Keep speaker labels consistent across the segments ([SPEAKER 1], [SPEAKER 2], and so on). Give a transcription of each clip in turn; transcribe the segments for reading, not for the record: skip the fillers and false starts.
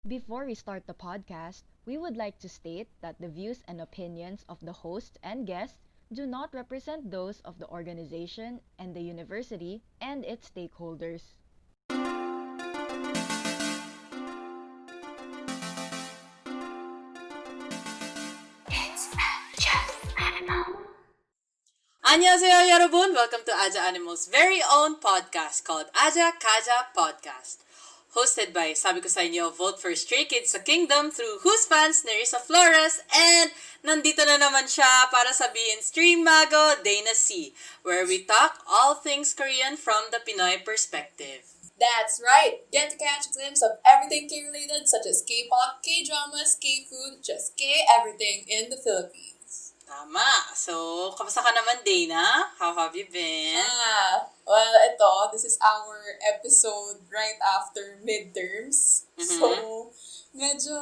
[SPEAKER 1] Before we start the podcast, we would like to state that the views and opinions of the host and guests do not represent those of the organization and the university and its stakeholders.
[SPEAKER 2] Annyeonghaseyo, 여러분! Welcome to Aja Animal's very own podcast called Aja Kaja Podcast. Hosted by, sabi ko sa inyo, Vote for Stray Kids sa Kingdom through whose fans, Nerissa Flores, and nandito na naman siya para sabihin Stream Mago, Dana C, where we talk all things Korean from the Pinoy perspective.
[SPEAKER 3] That's right! Get to catch a glimpse of everything K-related such as K-pop, K-dramas, K-food, just K-everything in the Philippines.
[SPEAKER 2] Tama! So, kamusta ka naman, Dana? How have you been?
[SPEAKER 3] This is our episode right after midterms.
[SPEAKER 2] Mm-hmm.
[SPEAKER 3] So, medyo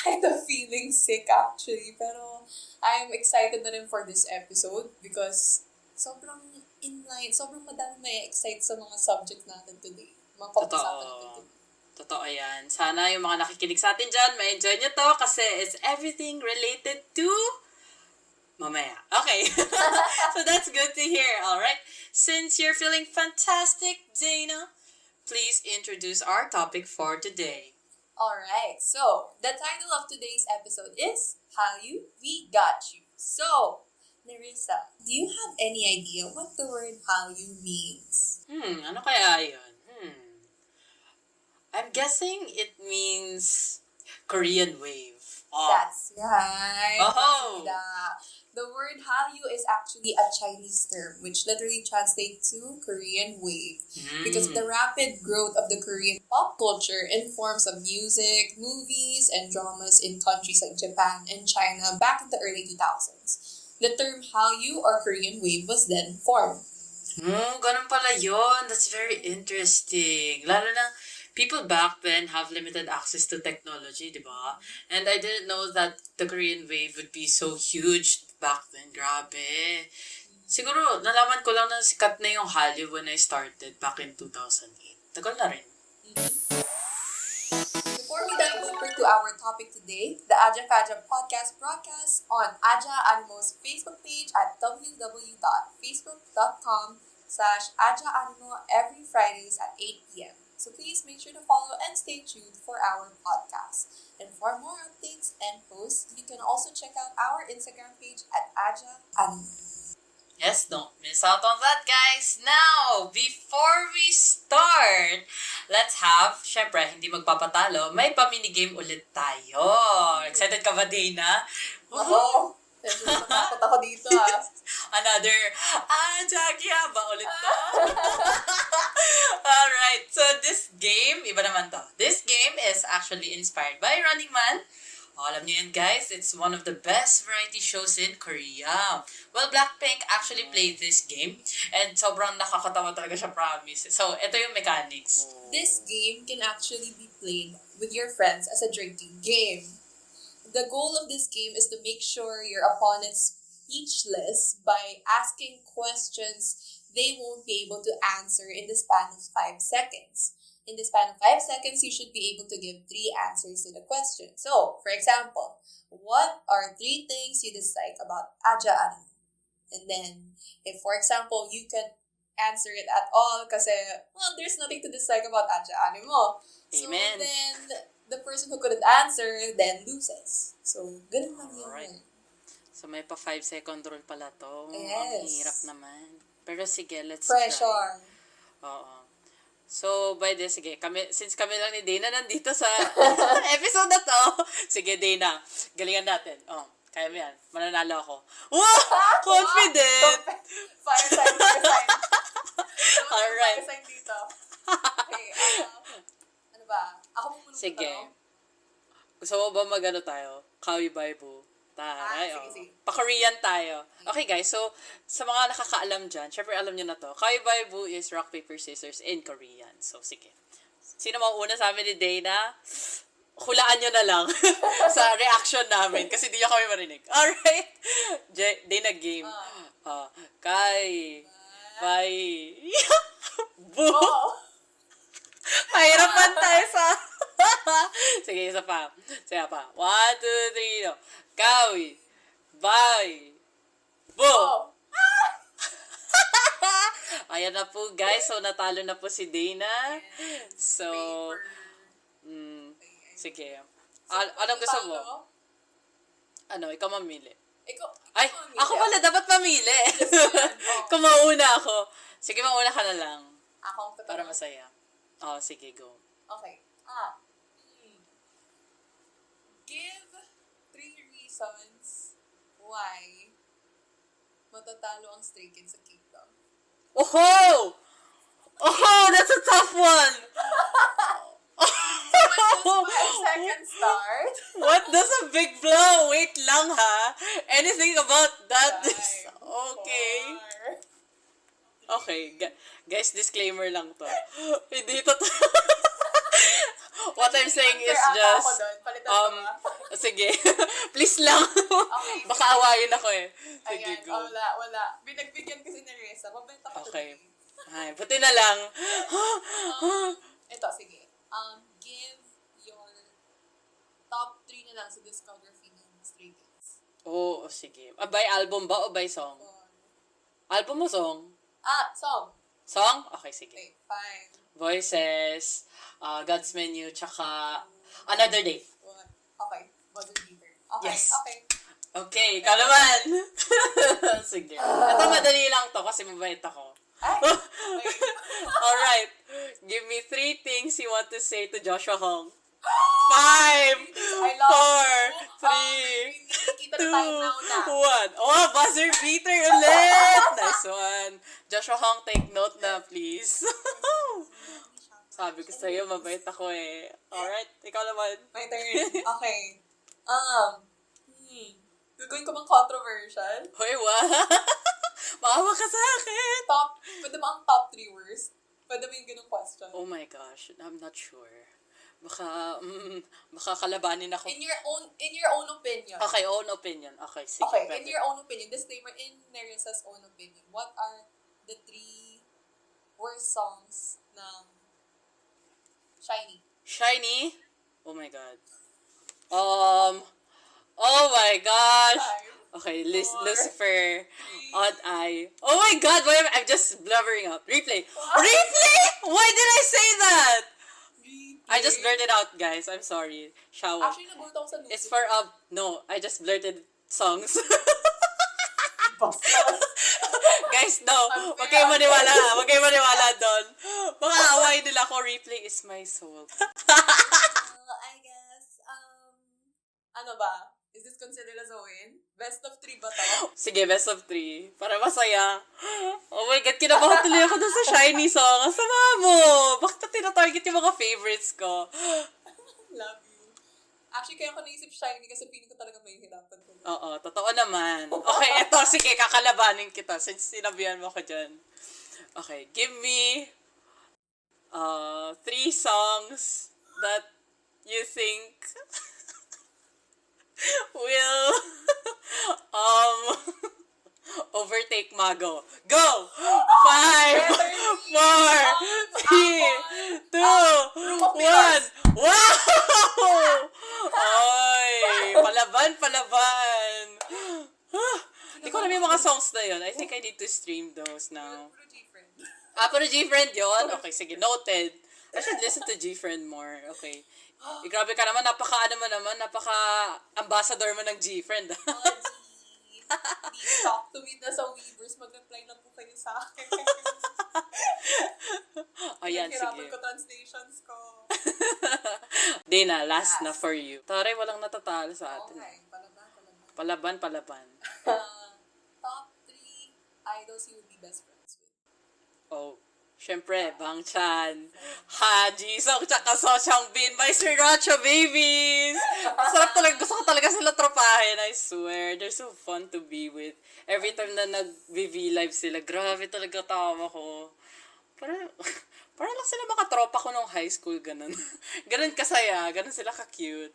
[SPEAKER 3] kind of feeling sick actually. Pero, I'm excited na rin for this episode because sobrang inline, sobrang madami may excite sa mga subject natin today. Mga pag-usapan natin today.
[SPEAKER 2] Totoo yan. Sana yung mga nakikinig sa atin dyan, ma-enjoy nyo to kasi it's everything related to mamaya. Okay. So that's good to hear, alright? Since you're feeling fantastic, Dana, please introduce our topic for today.
[SPEAKER 3] Alright, so the title of today's episode is Hallyu, We Got You. So, Nerissa, do you have any idea what the word Hallyu means?
[SPEAKER 2] Ano kaya yun? I'm guessing it means Korean wave. Oh.
[SPEAKER 3] That's right.
[SPEAKER 2] Oh.
[SPEAKER 3] The word Hallyu is actually a Chinese term which literally translates to Korean wave because of the rapid growth of the Korean pop culture in forms of music, movies, and dramas in countries like Japan and China back in the early 2000s. The term Hallyu or Korean wave was then formed.
[SPEAKER 2] Ganun pala yun. That's very interesting. Lalo na, people back then have limited access to technology, di ba? And I didn't know that the Korean wave would be so huge back then. Grabe. Siguro, nalaman ko lang na sikat na yung Hallyu when I started back in 2008. Tagal na rin.
[SPEAKER 3] Before we dive deeper to our topic today, the Aja Kaja podcast broadcasts on Aja Animal's Facebook page at www.facebook.com/AjaAnimal every Fridays at 8 p.m. So please make sure to follow and stay tuned for our podcast. And for more updates and posts, you can also check out our Instagram page at Aja Animal.
[SPEAKER 2] Yes, don't miss out on that, guys. Now, before we start, let's have, syempre, hindi magpapatalo, may pa-minigame ulit tayo. Excited ka ba, Dana?
[SPEAKER 3] Oo. Natakot ako dito
[SPEAKER 2] Another, Jagia ba ulit to? Alright, so this game, iba naman to. This game is actually inspired by Running Man. Alam niyo yan, guys, it's one of the best variety shows in Korea. Well, Blackpink actually played this game and sobrang nakakatawa talaga siya, promise. So, ito yung mechanics.
[SPEAKER 3] This game can actually be played with your friends as a drinking game. The goal of this game is to make sure your opponent's speechless by asking questions they won't be able to answer in the span of 5 seconds. In the span of 5 seconds, you should be able to give 3 answers to the question. So, for example, what are 3 things you dislike about Aja Animal? And then, if for example, you can answer it at all kasi, well, there's nothing to dislike about Aja Animal.
[SPEAKER 2] Amen.
[SPEAKER 3] So then, the person who couldn't answer then loses. So, ganun lang yun.
[SPEAKER 2] Alright. So, may pa 5-second rule pala to.
[SPEAKER 3] Yes.
[SPEAKER 2] Ang hirap naman. Pero sige, let's
[SPEAKER 3] Pressure.
[SPEAKER 2] try. Oo. So, by this, sige, since kami lang ni Dana nandito sa episode na to, sige, Dana, galingan natin. Oh, kaya mo yan. Mananalo ako. Wow! Confident!
[SPEAKER 3] Fire sign.
[SPEAKER 2] Alright.
[SPEAKER 3] Fire sign dito. Okay, ano ba? Ako mo muna
[SPEAKER 2] Sige.
[SPEAKER 3] tanong.
[SPEAKER 2] Gusto mo ba magano tayo? Kawi Bible. Taray,
[SPEAKER 3] sige.
[SPEAKER 2] Pa-Korean tayo. Okay, guys. So, sa mga nakakaalam dyan, syempre alam nyo na to. Kawi Bible is rock, paper, scissors in Korean. So, sige. Sino mauna sa amin ni Dana? Hulaan nyo na lang sa reaction namin kasi di nyo kami marinig. Alright? Dana game. Kai. Bye. Boo.
[SPEAKER 3] Oh.
[SPEAKER 2] Mahirapan tayo sa Sige, isa pa. Sige pa. 1, 2, 3, no. Kawi. Bye. Bo!
[SPEAKER 3] Oh.
[SPEAKER 2] Ayan na po, guys. So, natalo na po si Dana. So, sige. Anong gusto mo? Ano, ikaw mamili. Ay, ako pala dapat mamili. Kung mauna ako. Sige, mauna ka na lang.
[SPEAKER 3] Ako
[SPEAKER 2] para masaya. Oh, sige, go.
[SPEAKER 3] Okay. Give 3 reasons why matatalo ang Stray Kids sa Kingdom.
[SPEAKER 2] Oh! That's a tough one!
[SPEAKER 3] So, with this 5 second start.
[SPEAKER 2] What? That's a big blow. Wait lang, ha? Anything about that is okay.
[SPEAKER 3] 4.
[SPEAKER 2] Okay. Guys, disclaimer lang to. Hindi to. What I'm saying is just, sige. Please lang.
[SPEAKER 3] Okay.
[SPEAKER 2] Baka awayin ako eh. Sige,
[SPEAKER 3] Ayan,
[SPEAKER 2] go.
[SPEAKER 3] wala. Binagbigyan kasi ni Nerissa. Mabenta ka
[SPEAKER 2] Okay.
[SPEAKER 3] today.
[SPEAKER 2] Ay, buti na lang.
[SPEAKER 3] Ito, sige. Give your top 3 na lang sa discography ng Stray Kids.
[SPEAKER 2] Oh, sige. By album ba o by song? Album o song?
[SPEAKER 3] Song.
[SPEAKER 2] Song? Okay, sige.
[SPEAKER 3] Okay, fine.
[SPEAKER 2] Voices, God's Menu, tsaka Another Day.
[SPEAKER 3] Okay, Buzzer Beater. Okay,
[SPEAKER 2] Yes.
[SPEAKER 3] okay.
[SPEAKER 2] Okay, ikaw naman. Sige. Ito madali lang to kasi mabait ako.
[SPEAKER 3] Okay.
[SPEAKER 2] Alright. Give me 3 things you want to say to Joshua Hong. 5,
[SPEAKER 3] I love
[SPEAKER 2] 4, 3,
[SPEAKER 3] Kita
[SPEAKER 2] 2,
[SPEAKER 3] na tayo na.
[SPEAKER 2] 1. Oh, buzzer beater ulit! Nice one. Joshua Hong, take note na, please. Sabi ko sa'yo, mabait ako eh. Alright, ikaw naman.
[SPEAKER 3] My turn. Okay. Gagawin ko bang controversial?
[SPEAKER 2] Hoy, what? Maawa ka sa akin.
[SPEAKER 3] Pwede ba ang top 3 worst? Pwede ba yung ganung question?
[SPEAKER 2] Oh my gosh, I'm not sure. Baka kalabanin ako.
[SPEAKER 3] In your own opinion.
[SPEAKER 2] Okay, own opinion. Okay, sige.
[SPEAKER 3] Okay,
[SPEAKER 2] pwede.
[SPEAKER 3] in your own opinion. Disclaimer, in Nerissa's own opinion. What are the 3 worst songs ng Shiny?
[SPEAKER 2] Shiny? Oh my God. Oh my gosh.
[SPEAKER 3] 5,
[SPEAKER 2] Okay,
[SPEAKER 3] 4,
[SPEAKER 2] Lucifer.
[SPEAKER 3] 3.
[SPEAKER 2] Odd Eye. Oh my God, why I'm just blubbering out. Replay. Replay? Why did I say that? I just blurted out, guys. I'm sorry. Shower.
[SPEAKER 3] Actually, nagulat ako sa Lucifer.
[SPEAKER 2] It's for, no, I just blurted songs. Guys, no. Huwag kayo maniwala. Huwag kayo maniwala doon. Baka away nila ako. Replay is my soul.
[SPEAKER 3] I guess, ano ba? Is this considered as a win? Best of 3 ba to?
[SPEAKER 2] Sige, best of 3. Para masaya. Oh my God, kinabahan tuloy ako dun sa Shiny song. Ang sama mo. Bakit tinatarget yung mga favorites ko?
[SPEAKER 3] Love you. Actually, kaya ako naisip Shiny kasi feeling ko talaga may hirapan ko.
[SPEAKER 2] Oo, totoo naman. Okay, eto, sige, kakalabanin kita since sinabihan mo ko dyan. Okay, give me 3 songs that you think will overtake Mago. Go! 5, 4, 3, 2, 1. Wow! Oy! Palaban! Hindi ko alam yung mga songs na yun. I think I need to stream those now.
[SPEAKER 3] Puro G-Friend.
[SPEAKER 2] Puro G-Friend yun? Okay, sige. Noted. I should listen to G-Friend more. Okay. Grabe ka naman. Napaka-ambassador mo ng G-Friend.
[SPEAKER 3] Please talk to me na sa Weavers. Mag-reply na po kayo sa akin.
[SPEAKER 2] Ayan,
[SPEAKER 3] Hirapan
[SPEAKER 2] sige.
[SPEAKER 3] ko translations ko.
[SPEAKER 2] Dana, last na for you. Taray, walang natatalo sa atin.
[SPEAKER 3] Okay, palaban.
[SPEAKER 2] Palaban.
[SPEAKER 3] Top 3 idols you would be best friends with.
[SPEAKER 2] Oh, syempre, Bang Chan, Haji, Song, tsaka So Chang Bin, my Sriracha babies! Sarap talaga, gusto ko talaga sila tropahin, I swear. They're so fun to be with. Every time na nag-VV live sila, grabe talaga tawa ko. Parang lang sila makatropa ko nung high school, ganun. Ganun kasaya, ganun sila ka-cute.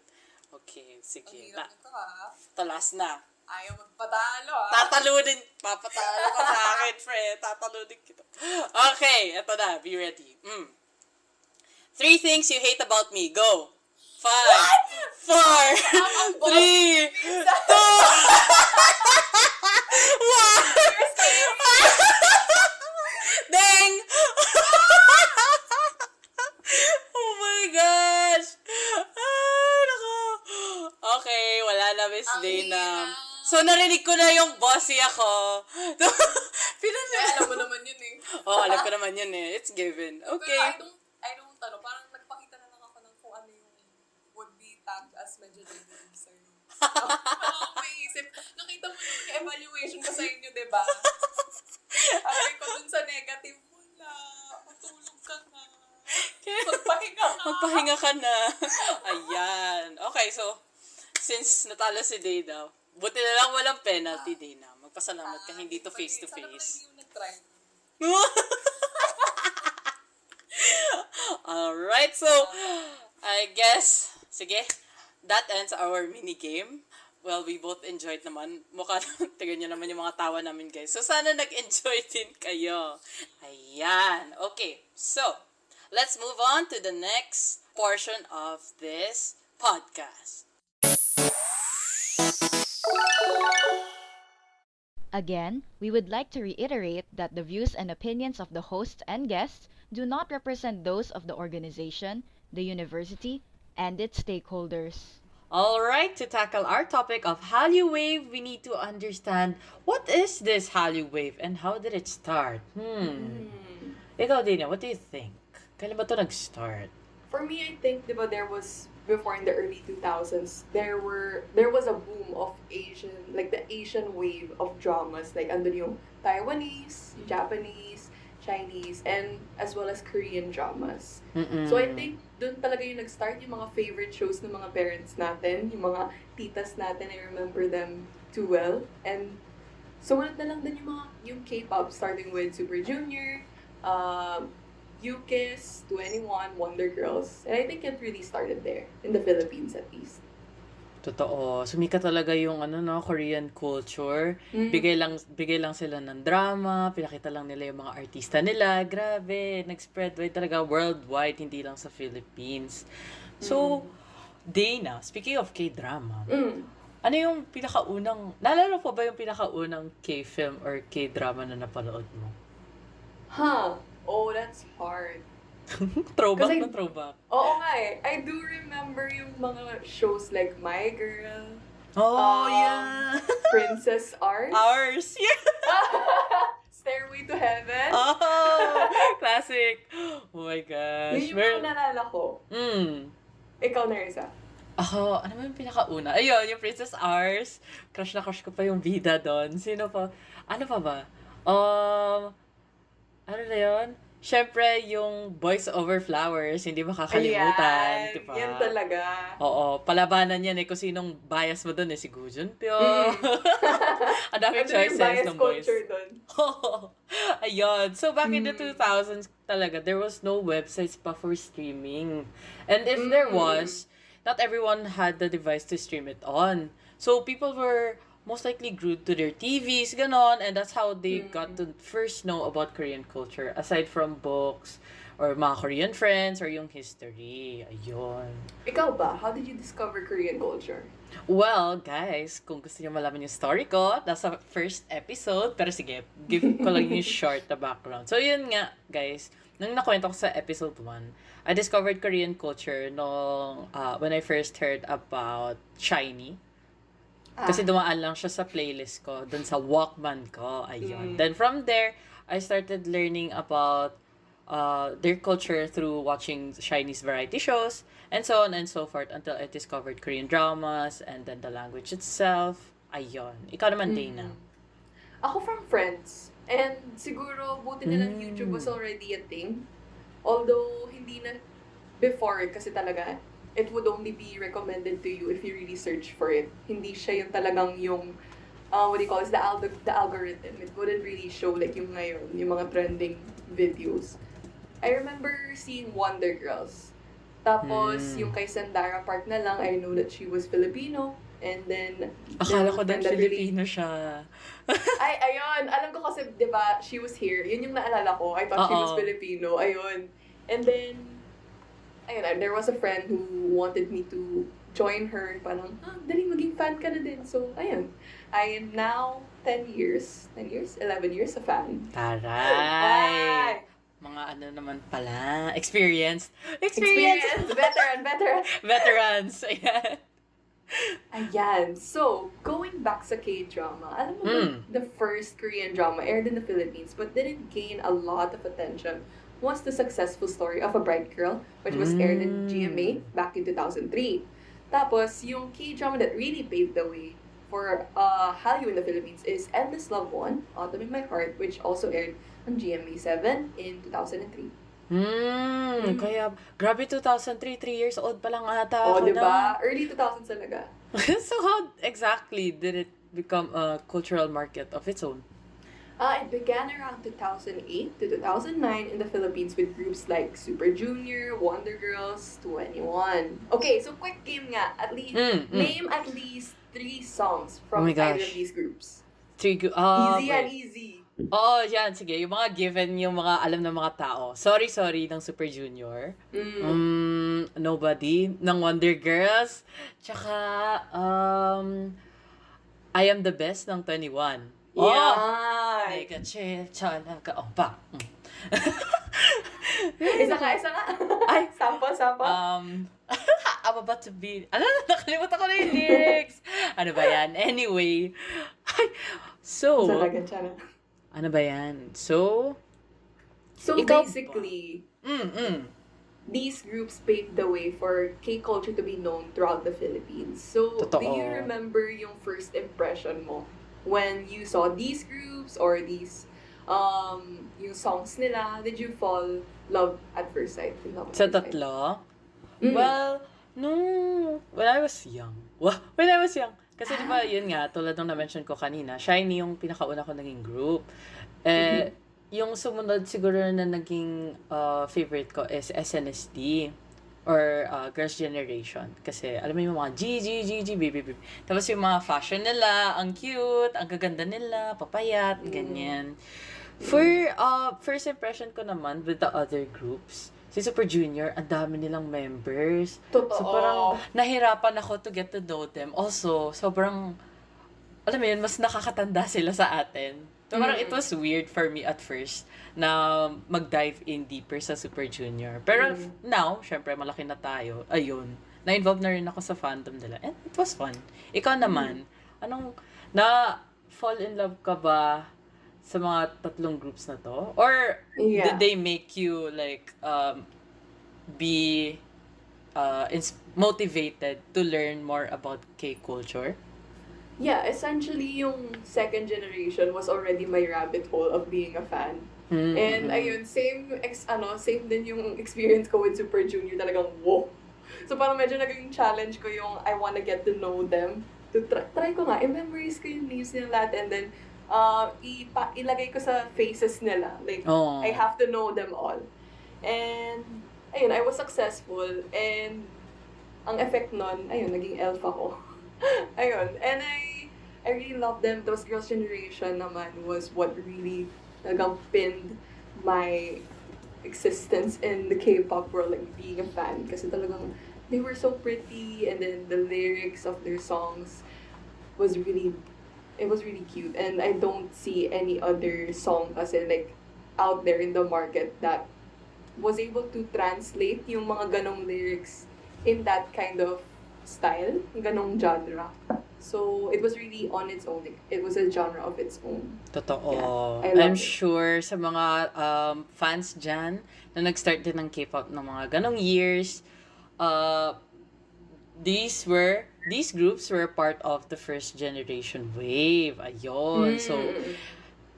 [SPEAKER 2] Okay, sige.
[SPEAKER 3] Ang hirap nito ha.
[SPEAKER 2] Ito, last na.
[SPEAKER 3] Ayaw magpatalo ha.
[SPEAKER 2] Papatalo ka sa akin, friend. Tatalunin kita. Okay, eto na. Be ready. 3 things you hate about me. Go. 5, 4, 3, 2, 1. Dang! Oh my gosh! Ay, nako. Okay, wala na, Miss Dana. So, narinig ko na yung bossy ako.
[SPEAKER 3] Alam mo naman yun eh.
[SPEAKER 2] Alam ko naman yun eh. It's given. Okay.
[SPEAKER 3] Pero I don't, parang nagpakita na lang ako ng kung ano yung would be tagged as medyo negative sa'yo. Ako may isip. Nakita mo naman yung evaluation ko sa inyo, diba? Sabi ko dun sa negative, wala. Matulog ka na.
[SPEAKER 2] Magpahinga ka na. Ayan. Okay, so, since natalo si Dana, buti na lang walang penalty, Dana. Magpasalamat ka, hindi to face-to-face.
[SPEAKER 3] Sana hindi yung nag-try.
[SPEAKER 2] Alright, so, I guess, sige, that ends our mini game. Well, we both enjoyed naman. Mukha tignan nyo naman yung mga tawa namin, guys. So, sana nag-enjoy din kayo. Ayan. Okay, so, let's move on to the next portion of this podcast.
[SPEAKER 1] Again, we would like to reiterate that the views and opinions of the hosts and guests do not represent those of the organization, the university, and its stakeholders.
[SPEAKER 2] Alright, to tackle our topic of Hallyu wave, we need to understand what is this Hallyu wave and how did it start? Ikaw, Dana, what do you think? Kailan ba ito nag-start?
[SPEAKER 4] For me, I think, diba, there was, before in the early 2000s, there was a boom of Asian, like the Asian wave of dramas, like andun yung Taiwanese, Japanese, Chinese, and as well as Korean dramas. So I think doon talaga yung nag-start yung mga favorite shows ng mga parents natin, yung mga titas natin, I remember them too well. And sumunod na lang din yung K-pop, starting with Super Junior, U-Kiss, 21, Wonder Girls. And I think it really started there, in the Philippines at least.
[SPEAKER 2] Totoo. Sumikat talaga yung Korean culture. Bigay lang sila ng drama, pinakita lang nila yung mga artista nila. Grabe, nag-spread wide talaga worldwide, hindi lang sa Philippines. So, Dana, speaking of K-drama, ano yung naalala po ba yung pinakaunang K-film or K-drama na napanood mo?
[SPEAKER 4] Oh, that's hard.
[SPEAKER 2] Throwback na throwback.
[SPEAKER 4] Oo nga eh. I do remember yung mga shows like My Girl.
[SPEAKER 2] Yeah.
[SPEAKER 4] Princess Ours.
[SPEAKER 2] Ours, yeah.
[SPEAKER 4] Stairway to Heaven.
[SPEAKER 2] Classic. Oh my gosh.
[SPEAKER 4] Yun yung mga nalala ko. Ikaw, Nerissa.
[SPEAKER 2] Ako, ano ba yung pinakauna? Ayun, yung Princess Ours. Crush na crush ko pa yung bida doon. Sino pa? Ano pa ba? Ano na yun? Siyempre, yung Boys Over Flowers, hindi makakalimutan.
[SPEAKER 4] Ayan,
[SPEAKER 2] diba?
[SPEAKER 4] yan talaga.
[SPEAKER 2] Oo, palabanan yan eh. Kung sinong bias mo doon eh, si Gu Junpyo. Ang daming choices ng boys. Oo. Ayun. So, back in the 2000s talaga, there was no websites pa for streaming. And if there was, not everyone had the device to stream it on. So, people were most likely glued to their TVs, ganon, and that's how they got to first know about Korean culture, aside from books, or mga Korean friends, or yung history. Ayun.
[SPEAKER 4] Ikaw ba? How did you discover Korean culture?
[SPEAKER 2] Well, guys, kung gusto niyo malaman yung story ko, nasa first episode, pero sige, give ko lang yung short na background. So, yun nga, guys, nung nakwento ko sa episode 1, I discovered Korean culture nung, when I first heard about Shiny. Kasi dumaan lang siya sa playlist ko, dun sa Walkman ko, ayun. Then from there, I started learning about their culture through watching Chinese variety shows, and so on and so forth, until I discovered Korean dramas, and then the language itself, ayun. Ikaw naman, Dana.
[SPEAKER 4] Ako from friends, and siguro buti na lang YouTube was already a thing. Although, hindi na before, kasi talaga, it would only be recommended to you if you really search for it. Hindi siya yung talagang yung, what do you call it, the algorithm. It wouldn't really show like yung ngayon, yung mga trending videos. I remember seeing Wonder Girls. Tapos, yung kay Sandara Park na lang, I know that she was Filipino. And then,
[SPEAKER 2] akala ko din Filipino siya.
[SPEAKER 4] Ay, ayun. Alam ko kasi, di ba, she was here. Yun yung naalala ko. I thought she was Filipino. Ayun. And then, ayun, there was a friend who wanted me to join her. Parang, dali, maging fan ka na din. So, ayun. I am now 11 years, 11 years a fan.
[SPEAKER 2] Taray! Mga ano naman pala. Experience.
[SPEAKER 4] Veteran.
[SPEAKER 2] Veterans. Ayan.
[SPEAKER 4] Ayan. So, going back sa K-drama, alam mo ba, the first Korean drama aired in the Philippines but didn't gain a lot of attention was the successful story of a bright girl, which was aired in GMA back in 2003. Tapos, yung K-drama that really paved the way for Hallyu in the Philippines is Endless Love 1, Autumn in My Heart, which also aired on GMA 7 in 2003.
[SPEAKER 2] Kaya, grabe 2003, 3 years old pa lang ata ako
[SPEAKER 4] diba? Early 2000s talaga.
[SPEAKER 2] So how exactly did it become a cultural market of its own?
[SPEAKER 4] It began around 2008 to 2009 in the Philippines with groups like Super Junior, Wonder Girls, 21. Okay, so quick game nga. At least, name at least 3 songs from either of these groups. Easy.
[SPEAKER 2] Oo, yan. Sige, yung mga given, yung mga alam ng mga tao. Sorry ng Super Junior. Nobody. Ng Wonder Girls. Tsaka, I Am the Best ng 21.
[SPEAKER 4] Yeah.
[SPEAKER 2] Chalaga. Oh, pa.
[SPEAKER 4] Isa ka. Ay, sample.
[SPEAKER 2] I'm about to be... Nakalimutan ko na yung lyrics. Ano ba yan? Anyway. So... Ano ba yan? So
[SPEAKER 4] basically, these groups paved the way for K-culture to be known throughout the Philippines. So,
[SPEAKER 2] Totoo.
[SPEAKER 4] do you remember yung first impression mo when you saw these groups or these, yung songs nila? Did you fall love at first sight?
[SPEAKER 2] Sa tatlo? Well, when I was young. Kasi di ba, yun nga, tulad ng na-mention ko kanina, Shiny yung pinakauna ko naging group. Yung sumunod siguro na naging favorite ko is SNSD or Girls' Generation. Kasi alam mo yung mga G, baby. Tapos yung mga fashion nila, ang cute, ang gaganda nila, papayat, ganyan. For first impression ko naman with the other groups, si Super Junior, ang dami nilang members.
[SPEAKER 4] Totoo.
[SPEAKER 2] So parang nahirapan ako to get to know them. Also, sobrang, alam mo yun, mas nakakatanda sila sa atin. So parang it was weird for me at first na mag-dive in deeper sa Super Junior. Pero now, syempre, malaki na tayo. Ayun. Na-involve na rin ako sa fandom nila. And it was fun. Ikaw naman, fall in love ka ba sa mga tatlong groups na to? Or did they make you like be motivated to learn more about K-culture?
[SPEAKER 4] Yeah, essentially yung second generation was already my rabbit hole of being a fan. And ayun, same din yung experience ko with Super Junior, talagang wow. So parang medyo naging challenge ko yung I wanna get to know them. To try ko nga, i-memorize ko yung names nila lahat and then ilagay ko sa faces nila. Like, I have to know them all. And, ayun, I was successful. And, ang effect nun, ayun, naging elf ako. Ayun. And I really love them. Those Girls' Generation naman was what really talagang pinned my existence in the K-pop world, like being a fan. Kasi talagang, they were so pretty. And then, the lyrics of their songs was really cute, and I don't see any other song kasi like out there in the market that was able to translate yung mga ganong lyrics in that kind of style, ganong genre. So it was really on its own. It was a genre of its own.
[SPEAKER 2] Totoo.
[SPEAKER 4] Yeah,
[SPEAKER 2] I'm sure sa mga fans dyan na nag-start din ng K-pop ng mga ganong years, these groups were part of the first generation wave. Ayun. So,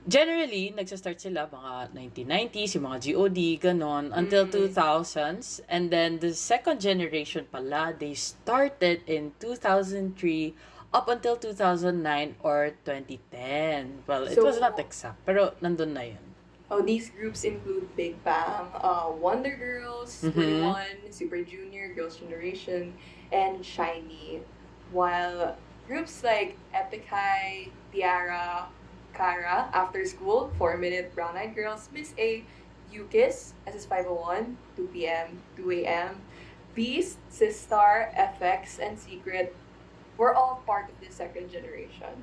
[SPEAKER 2] generally, nagsastart sila mga 1990s, yung mga GOD, ganon, until 2000s. And then, the second generation pala, they started in 2003 up until 2009 or 2010. Well, it was not exact, pero nandun na yun.
[SPEAKER 4] These groups include Big Bang, Wonder Girls, 21, Super Junior, Girls' Generation, and Shiny. While groups like Epic High, Tiara, Kyra, After School, 4 Minute, Brown Eyed Girls, Miss A, UKISS, SS501, 2 p.m., 2 a.m., Beast, Sistar, FX, and Secret were all part of the second generation.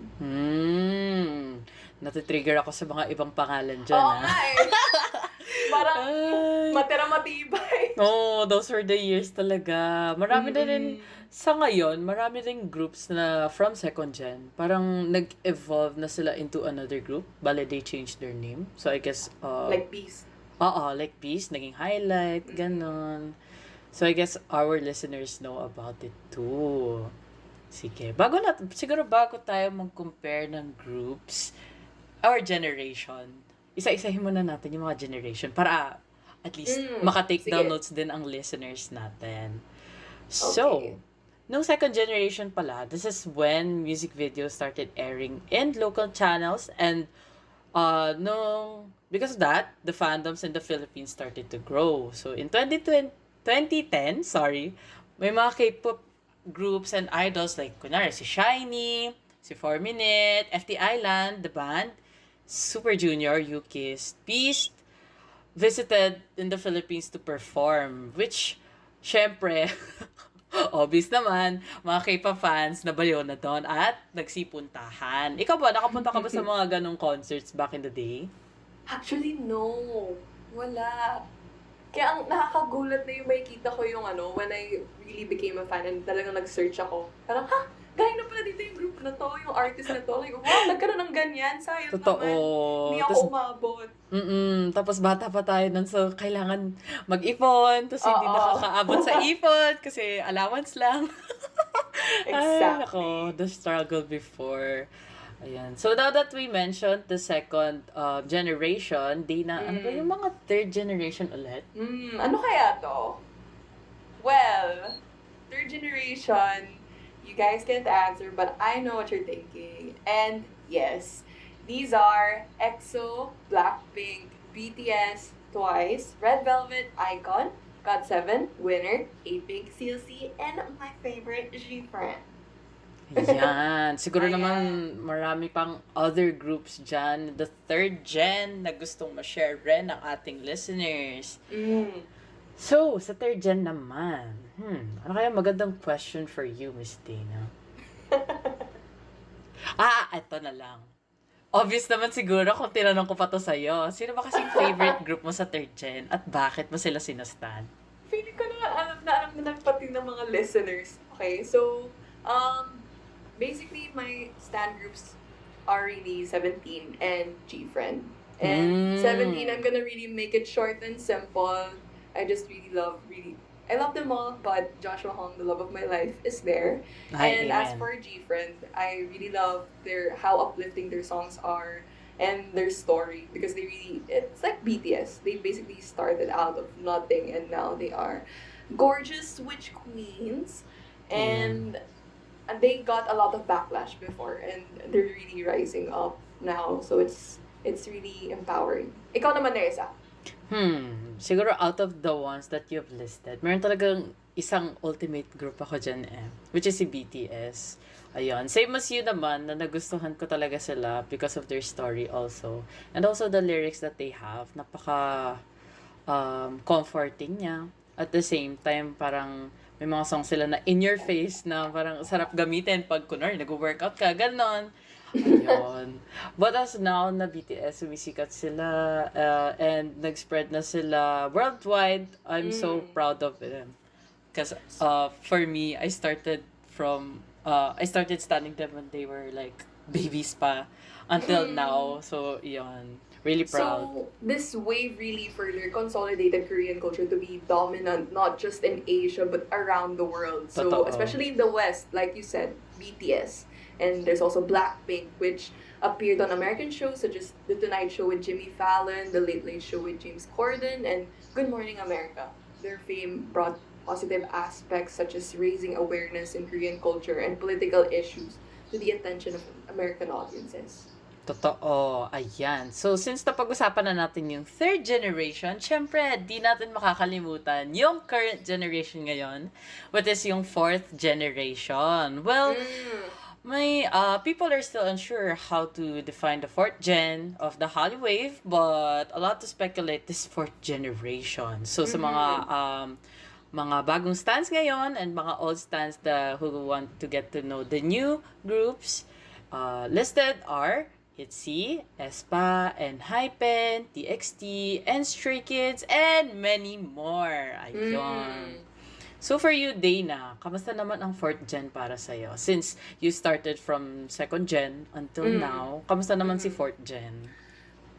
[SPEAKER 2] Natitrigger ako sa mga ibang pangalan dyan,
[SPEAKER 4] Oo nga eh. Parang matira matibay.
[SPEAKER 2] Oh, those were the years talaga. Marami na rin, sa ngayon, marami rin groups na from second gen. Parang nag-evolve na sila into another group. Bale, they changed their name. So, I guess,
[SPEAKER 4] Like Beast.
[SPEAKER 2] like Beast, naging highlight, ganon. So, I guess our listeners know about it too. Sige. Siguro bago tayo mag-compare ng groups, our generation, isa-isahin muna natin yung mga generation para at least makatake down notes din ang listeners natin. So, nung second generation pala, this is when music videos started airing in local channels and because of that, the fandoms in the Philippines started10 grow. So, in 2010, may mga K-pop groups and idols like, kunyari, si Shiny, si 4 Minute, FT Island, the band, Super Junior, U-Kiss, Beast, visited in the Philippines to perform, which, syempre, obvious naman, mga K-pop fans nabaliw na doon at nagsipuntahan. Ikaw ba, nakapunta ka ba sa mga ganong concerts back in the day?
[SPEAKER 4] Actually, no. Wala. Kaya ang nakakagulat na yung makikita ko yung when I really became a fan and talagang nag-search ako. Parang, gaya na pala dito yung group na to, yung artist na to. Like, wow, nagkaroon ng ganyan. Sayang
[SPEAKER 2] Totoo.
[SPEAKER 4] naman. Hindi ako umabot.
[SPEAKER 2] Tapos bata pa tayo nun, so kailangan mag-ipon, tapos hindi nakakaabot sa ipon kasi allowance lang.
[SPEAKER 4] Exactly.
[SPEAKER 2] Ay, nako, the struggle before. Ayan. So now that we mentioned the second generation, Dana, ano ba yung mga third generation ulit?
[SPEAKER 4] Ano kaya to? Well, third generation, you guys can't answer, but I know what you're thinking. And yes, these are EXO, Blackpink, BTS, Twice, Red Velvet, Icon, GOT7, Winner, A-Pink, CLC, and my favorite, G-Friend.
[SPEAKER 2] Yan. Siguro naman marami pang other groups dyan. The third gen na gustong ma-share rin ng ating listeners. So, sa third gen naman, ano kaya magandang question for you, Miss Dana? Ito na lang. Obvious naman siguro kung tinanong ko pa to sa'yo. Sino ba kasing favorite group mo sa third gen at bakit mo sila sinastan?
[SPEAKER 4] Feeling ko na alam na pati ng mga listeners. Okay, so, basically, my stan groups are really 17 and G-Friend. And 17, I'm gonna really make it short and simple. I just I love them all, but Joshua Hong, the love of my life, is there. And as for G-Friend, I really love how uplifting their songs are and their story because it's like BTS. They basically started out of nothing and now they are gorgeous witch queens. And they got a lot of backlash before and they're really rising up now. So it's really empowering. Ikaw naman, Nerissa.
[SPEAKER 2] Siguro out of the ones that you've listed, meron talagang isang ultimate group ako dyan which is si BTS. Ayun. Same as you naman, na nagustuhan ko talaga sila because of their story also. And also the lyrics that they have, napaka comforting niya. At the same time, parang may mga songs sila na in your face na parang sarap gamitin pag kunwari nag-workout ka, ganon. Ayun. But as now na BTS, sumisikat sila and nag-spread na sila worldwide, I'm so proud of them. Because for me, I started studying them when they were like babies pa until now. So, yun. Really proud.
[SPEAKER 4] So, this wave really further consolidated Korean culture to be dominant, not just in Asia, but around the world. So,
[SPEAKER 2] Totoo.
[SPEAKER 4] especially in the West, like you said, BTS. And there's also Blackpink, which appeared on American shows such as The Tonight Show with Jimmy Fallon, The Late Late Show with James Corden, and Good Morning America. Their fame brought positive aspects such as raising awareness in Korean culture and political issues to the attention of American audiences.
[SPEAKER 2] Totoo. Ayan. So, since napag-usapan na natin yung third generation, syempre, di natin makakalimutan yung current generation ngayon, which is yung fourth generation. Well, people are still unsure how to define the fourth gen of the Hallyu wave, but a lot to speculate this fourth generation. So, sa mga mga bagong stands ngayon and mga old stands who want to get to know the new groups. Listed are ITZY, aespa, and Hypen, TXT, and Stray Kids, and many more. Ayun. So for you, Dana, kamusta naman ang 4th gen para sa'yo? Since you started from 2nd gen until now, kamusta naman si 4th gen?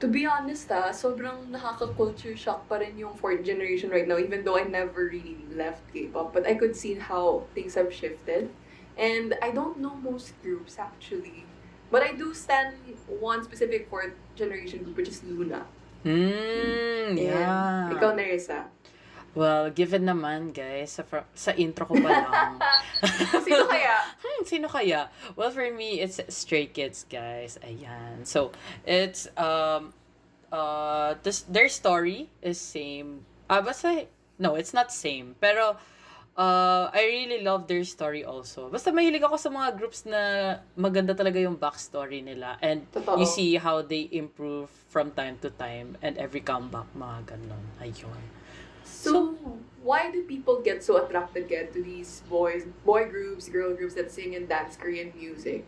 [SPEAKER 4] To be honest sobrang nakaka-culture shock pa rin yung 4th generation right now, even though I never really left K-pop. But I could see how things have shifted. And I don't know most groups actually. But I do stand one specific 4th generation group, which is Luna.
[SPEAKER 2] Yeah.
[SPEAKER 4] Ikaw, Nerissa.
[SPEAKER 2] Well, given naman, guys, sa intro ko pa lang.
[SPEAKER 4] Sino kaya?
[SPEAKER 2] Sino kaya? Well, for me, it's Stray Kids, guys. Ayan. So, it's, their story is same. No, it's not same. Pero, I really love their story also. Basta mahilig ako sa mga groups na maganda talaga yung backstory nila. And
[SPEAKER 4] Totoo.
[SPEAKER 2] you see how they improve from time to time and every comeback, mga ganon. Ayun.
[SPEAKER 4] So, why do people get so attracted to these boy groups, girl groups that sing and dance Korean music?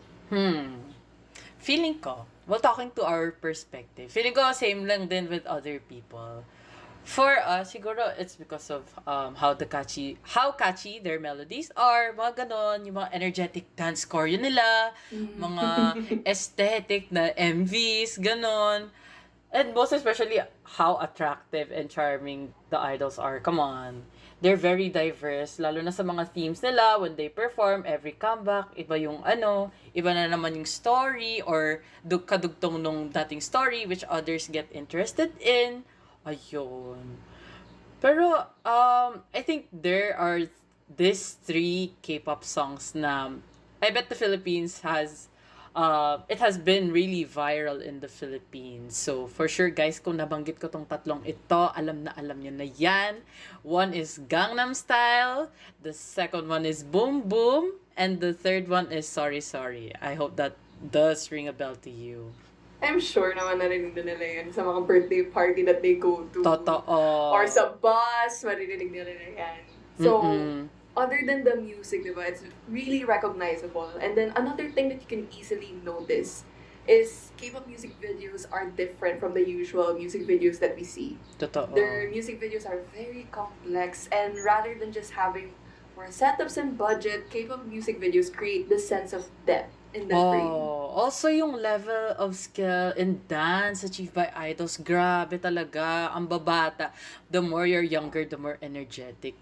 [SPEAKER 2] Feeling ko, well, talking to our perspective, feeling ko same lang din with other people. For us, siguro it's because of how catchy their melodies are, mga ganon, yung mga energetic dance choreo nila, mga aesthetic na MVs, ganon. And most especially, how attractive and charming the idols are. Come on. They're very diverse, lalo na sa mga themes nila when they perform, every comeback, iba yung iba na naman yung story or kadugtong nung dating story which others get interested in. Ayun. Pero, I think there are these 3 K-pop songs na I bet the Philippines has it has been really viral in the Philippines. So, for sure, guys, kung nabanggit ko tong tatlong ito, alam nyo na yan. One is Gangnam Style, the second one is Boom Boom, and the third one is Sorry Sorry. I hope that does ring a bell to you.
[SPEAKER 4] I'm sure naman narinig na nila yan sa mga birthday party that they go to.
[SPEAKER 2] Totoo.
[SPEAKER 4] Or sa bus, maririnig nila yan. So, other than the music, diba, it's really recognizable. And then another thing that you can easily notice is K-pop music videos are different from the usual music videos that we see.
[SPEAKER 2] Totoo.
[SPEAKER 4] Their music videos are very complex, and rather than just having more setups and budget, K-pop music videos create this sense of depth in the frame.
[SPEAKER 2] Also yung level of skill in dance achieved by idols, grabe talaga, ang babata. The more you're younger, the more energetic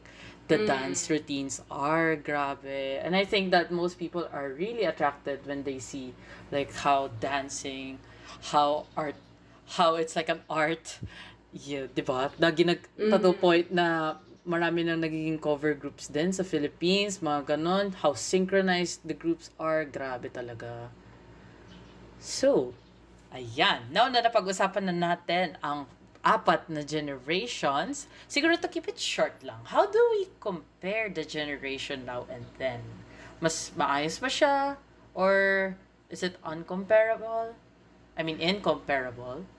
[SPEAKER 2] the dance routines are, grabe. And I think that most people are really attracted when they see like how dancing, how it's like an art. Yeah, diba? To the point na marami nang nagiging cover groups din sa Philippines, mga ganon. How synchronized the groups are, grabe talaga. So, ayan. Now na napag-usapan na natin ang 4 na generations, siguro to keep it short lang, how do we compare the generation now and then? Mas maayos ba siya? Or is it uncomparable? I mean, incomparable?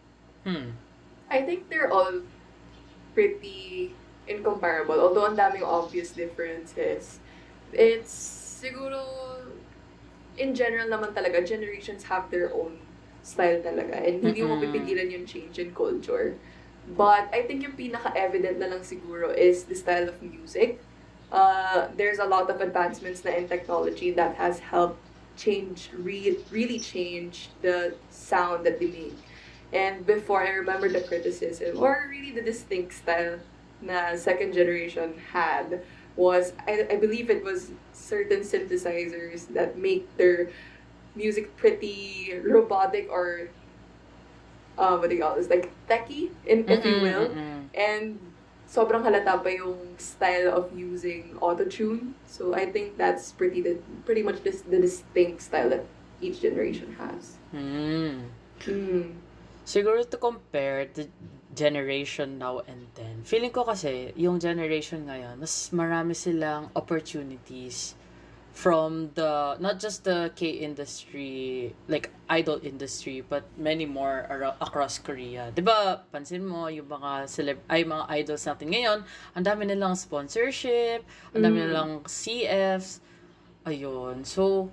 [SPEAKER 4] I think they're all pretty incomparable, although ang daming obvious differences. It's siguro, in general naman talaga, generations have their own style talaga, and hindi mo pipigilan yung change in culture. But I think yung pinaka-evident na lang siguro is the style of music. There's a lot of advancements na in technology that has helped really change the sound that they make. And before, I remember the criticism, or really the distinct style na second generation had was, I believe it was certain synthesizers that make their music pretty robotic, or what do you call this, like techy, if you will. And sobrang halata pa yung style of using auto-tune. So I think that's pretty much the distinct style that each generation has.
[SPEAKER 2] Siguro to compare the generation now and then, feeling ko kasi yung generation ngayon, mas marami silang opportunities from the not just the K industry, like idol industry, but many more across Korea. 'Di ba? Pansin mo yung mga mga idols natin ngayon, ang dami nilang sponsorship, ang dami nilang CFs. Ayun. So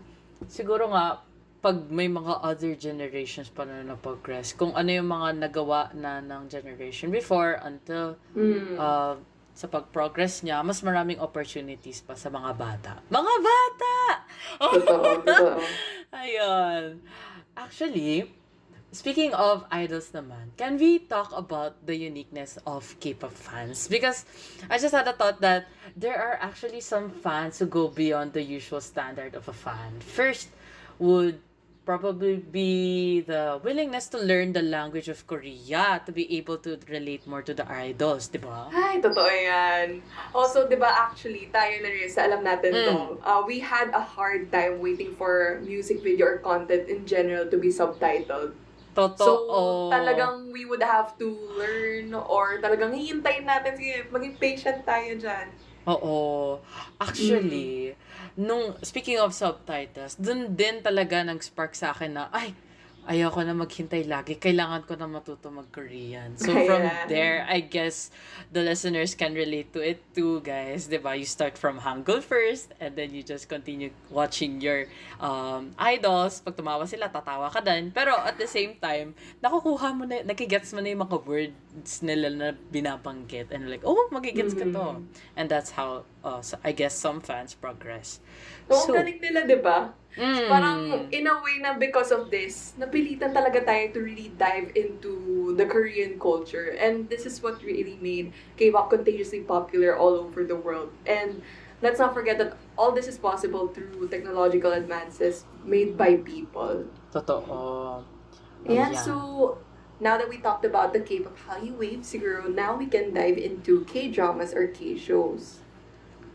[SPEAKER 2] siguro nga pag may mga other generations pa na progress, kung ano yung mga nagawa na ng generation before until sa pag-progress niya, mas maraming opportunities pa sa mga bata. Mga bata!
[SPEAKER 4] Totoo.
[SPEAKER 2] Ayun. Actually, speaking of idols naman, can we talk about the uniqueness of K-pop fans? Because I just had a thought that there are actually some fans who go beyond the usual standard of a fan. First would probably be the willingness to learn the language of Korea to be able to relate more to the idols, di ba?
[SPEAKER 4] Ay, totoo yan. Also, di ba, actually, tayo na rin, alam natin to, we had a hard time waiting for music video or content in general to be subtitled.
[SPEAKER 2] Totoo.
[SPEAKER 4] So, talagang we would have to learn or talagang hihintayin natin, sige, maging patient tayo dyan.
[SPEAKER 2] Oo. Actually, speaking of subtitles, dun din talaga nag-spark sa akin na, ayoko na maghintay lagi. Kailangan ko na matuto mag-Korean. So, from there, I guess the listeners can relate to it too, guys. Diba? You start from Hangul first, and then you just continue watching your idols. Pag tumawa sila, tatawa ka din. Pero at the same time, nakukuha mo na, nakigets mo na yung mga words nila na binabanggit. And like, magigets ka to. And that's how, I guess, some fans progress.
[SPEAKER 4] So, galing nila, diba? Parang, in a way na because of this, napilitan talaga tayo to really dive into the Korean culture. And this is what really made K-pop contagiously popular all over the world. And let's not forget that all this is possible through technological advances made by people.
[SPEAKER 2] Totoo.
[SPEAKER 4] And so, now that we talked about the K-pop Hallyu wave, siguro now we can dive into K-dramas or K-shows.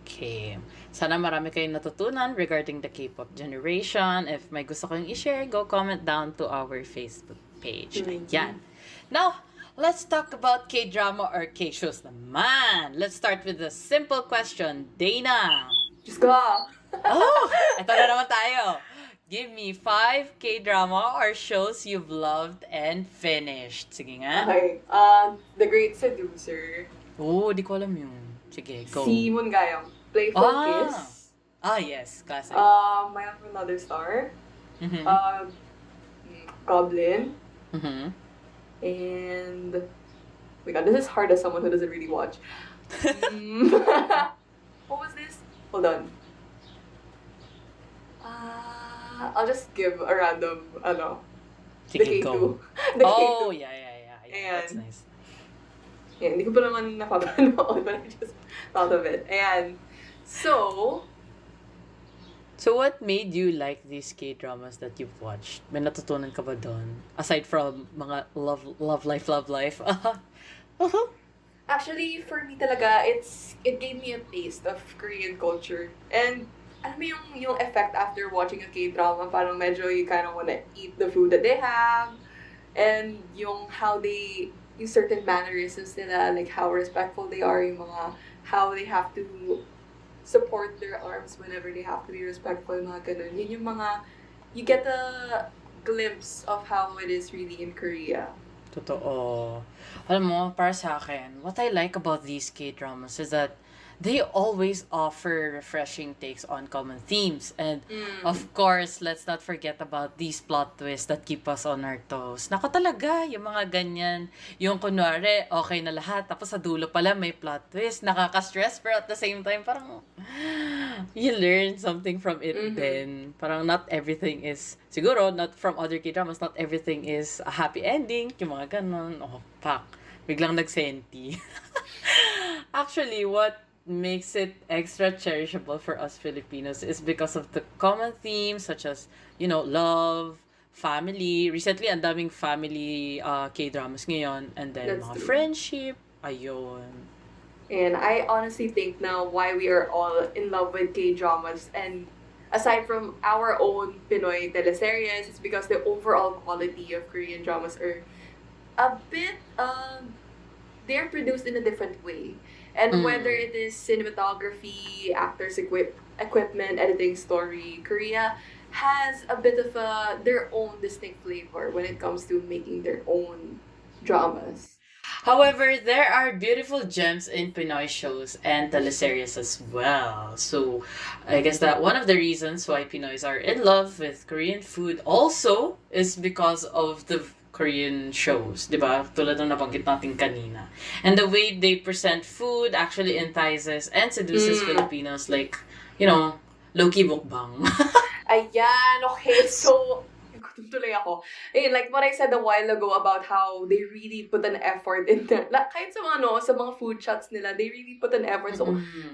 [SPEAKER 2] Okay. Sana marami kayong natutunan regarding the K-pop generation. If may gusto kayong i-share, go comment down to our Facebook page. Ayan. Now, let's talk about K-drama or K-shows naman. Let's start with a simple question. Dana.
[SPEAKER 4] Just go!
[SPEAKER 2] Ito na naman tayo. Give me 5 K-drama or shows you've loved and finished. Sige nga.
[SPEAKER 4] Okay. The Great Seducer.
[SPEAKER 2] Di ko alam yun. Sige, go.
[SPEAKER 4] Si Moon Gayong. Playful Kiss.
[SPEAKER 2] Yes. Classic.
[SPEAKER 4] My Life with Another Star. Goblin. And... Oh my god, this is hard as someone who doesn't really watch. What was this? Hold on. I'll just give a random,
[SPEAKER 2] Sige,
[SPEAKER 4] the K2.
[SPEAKER 2] go.
[SPEAKER 4] The K2.
[SPEAKER 2] Yeah. That's nice.
[SPEAKER 4] Yeah, hindi ko pa naman napapanood, but I just thought of it. And so
[SPEAKER 2] what made you like these K-dramas that you've watched? May natutunan ka ba doon? Aside from mga love life.
[SPEAKER 4] Actually, for me talaga, it gave me a taste of Korean culture. And alam mo yung effect after watching a K-drama, parang medyo you kind of wanna eat the food that they have. And yung yung certain mannerisms nila, like how respectful they are, yung mga, how they have to support their arms whenever they have to be respectful, mga ganun. Yun yung mga, you get a glimpse of how it is really in Korea.
[SPEAKER 2] Totoo. Alam mo, para sa akin, what I like about these K-dramas is that they always offer refreshing takes on common themes. And of course, let's not forget about these plot twists that keep us on our toes. Nako talaga, yung mga ganyan. Yung kunwari, okay na lahat. Tapos sa dulo pala may plot twist. Nakaka-stress, pero at the same time, parang you learn something from it then. Parang not everything is, siguro, not from other K-dramas, not everything is a happy ending. Yung mga ganon. Biglang nagsenti. Actually, what makes it extra cherishable for us Filipinos is because of the common themes such as, love, family. Recently, ang daming family K-dramas ngayon. And then,
[SPEAKER 4] That's
[SPEAKER 2] mga
[SPEAKER 4] true.
[SPEAKER 2] friendship. Ayun.
[SPEAKER 4] And I honestly think now why we are all in love with K-dramas, and aside from our own Pinoy teleseries, it's because the overall quality of Korean dramas are a bit, they're produced in a different way. And whether
[SPEAKER 2] Mm.
[SPEAKER 4] it is cinematography, actors, equipment, editing, story, Korea has a bit of their own distinct flavor when it comes to making their own dramas.
[SPEAKER 2] However, there are beautiful gems in Pinoy shows and teleseries as well. So, I guess that one of the reasons why Pinoys are in love with Korean food also is because of the Korean shows, di ba? Tulad ng nabanggit natin kanina. And the way they present food actually entices and seduces Filipinos like, you know, low-key mukbang.
[SPEAKER 4] Ayan, okay. So, gutom tuloy ako. Like what I said a while ago about how they really put an effort in kahit sa mga, sa mga food shots nila, they really put an effort. So,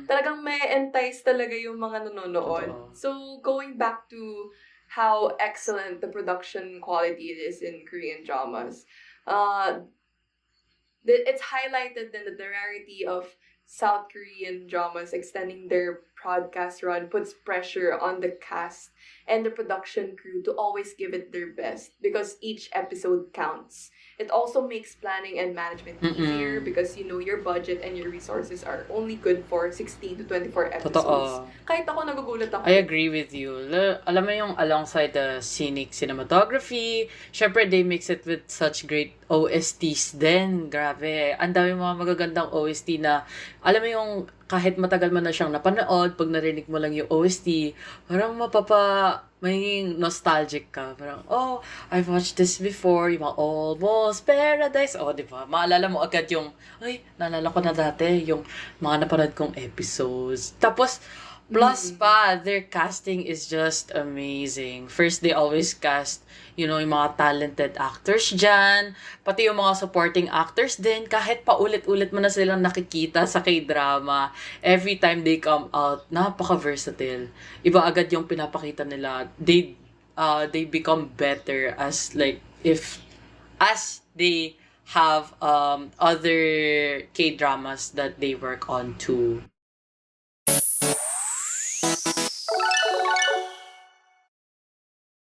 [SPEAKER 4] talagang may entice talaga yung mga nanonood.
[SPEAKER 2] Totoo.
[SPEAKER 4] So, going back to how excellent the production quality is in Korean dramas, it's highlighted in the rarity of South Korean dramas extending their broadcast run puts pressure on the cast and the production crew to always give it their best because each episode counts. It also makes planning and management easier because your budget and your resources are only good for 16 to 24 episodes.
[SPEAKER 2] Totoo.
[SPEAKER 4] Kahit ako nagugulat ako.
[SPEAKER 2] I agree with you. Alam mo yung alongside the scenic cinematography, syempre they mix it with such great OSTs din. Grabe. Ang dami mga magagandang OST na, alam mo yung kahit matagal mo na siyang napanood, pag narinig mo lang yung OST, parang may nostalgic ka. Parang, oh, I've watched this before, yung mga Almost Paradise. Oh, di ba? Maalala mo agad yung, ay, naalala ko na dati, yung mga napanood kong episodes. Tapos, plus pa, their casting is just amazing. First, they always cast, yung mga talented actors dyan. Pati yung mga supporting actors din. Kahit paulit-ulit mo na silang nakikita sa K-drama, every time they come out, napaka-versatile. Iba agad yung pinapakita nila. They become better as they have other K-dramas that they work on too.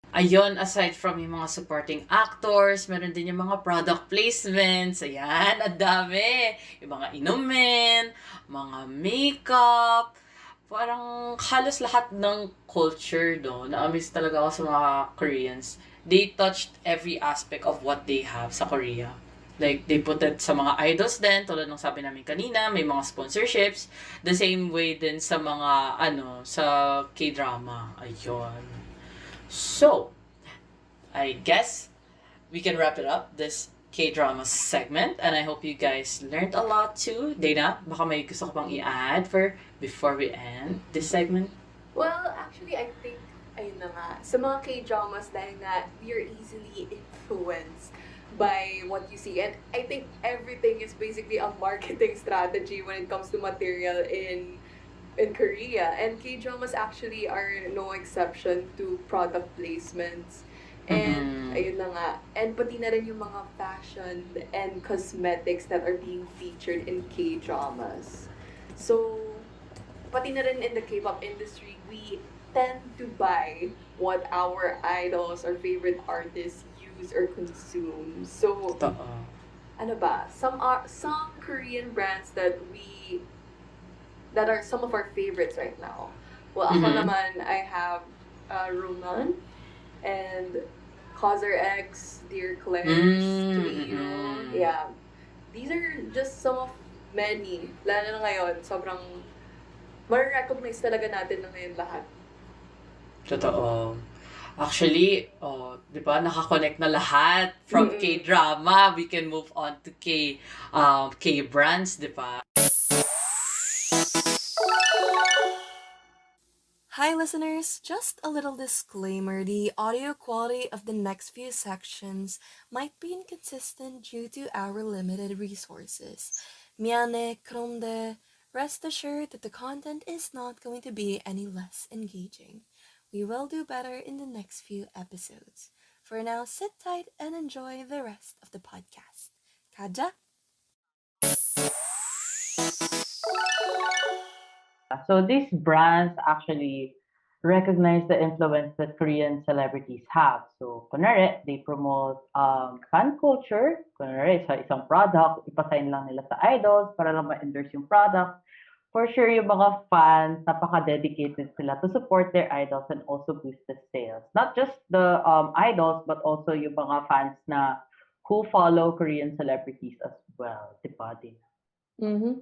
[SPEAKER 2] Ayun, aside from yung mga supporting actors, meron din yung mga product placements. Ayan, ang dami. Yung mga inumin, mga makeup, parang halos lahat ng culture, no? Na-amaze talaga ako sa mga Koreans. They touched every aspect of what they have sa Korea. Like, they put it sa mga idols din, tulad ng sabi namin kanina, may mga sponsorships. The same way din sa mga, sa K-drama. Ayun. So, I guess we can wrap it up, this K-drama segment, and I hope you guys learned a lot too. Dana, baka may gusto ko pang i-add before we end this segment?
[SPEAKER 4] Well, actually, I think, ayun na nga, sa mga K-dramas dahil nga, we are easily influenced by what you see. And I think everything is basically a marketing strategy when it comes to material in Korea. And K-dramas actually are no exception to product placements. And ayun na nga. And pati na rin yung mga fashion and cosmetics that are being featured in K-dramas. So, pati na rin in the K-pop industry, we tend to buy what our idols or favorite artists use or consume. So, ano ba? Some Korean brands that are some of our favorites right now. Well, ako naman, I have Roman and Causer X, Dear Claire's Trio. Yeah. These are just some of many. Lalo na ngayon, sobrang ma-recognize talaga natin na ngayon lahat.
[SPEAKER 2] Totoo. Actually, di ba, nakakonect na lahat from K-drama. We can move on to K-brands, di ba?
[SPEAKER 5] Hi listeners, just a little disclaimer, the audio quality of the next few sections might be inconsistent due to our limited resources. 미안해, 그런데 rest assured that the content is not going to be any less engaging. We will do better in the next few episodes. For now, sit tight and enjoy the rest of the podcast. Kaja?
[SPEAKER 2] So these brands actually
[SPEAKER 6] recognize the influence that Korean celebrities have. So, kunwari, they promote fan culture. Kunwari, sa isang product, ipasign lang nila sa idols para lang ma-endorse yung product. For sure, yung mga fans, napaka-dedicated sila to support their idols and also boost the sales. Not just the idols, but also yung mga fans na who follow Korean celebrities as well. Diba, Dina?
[SPEAKER 7] Mm-hmm.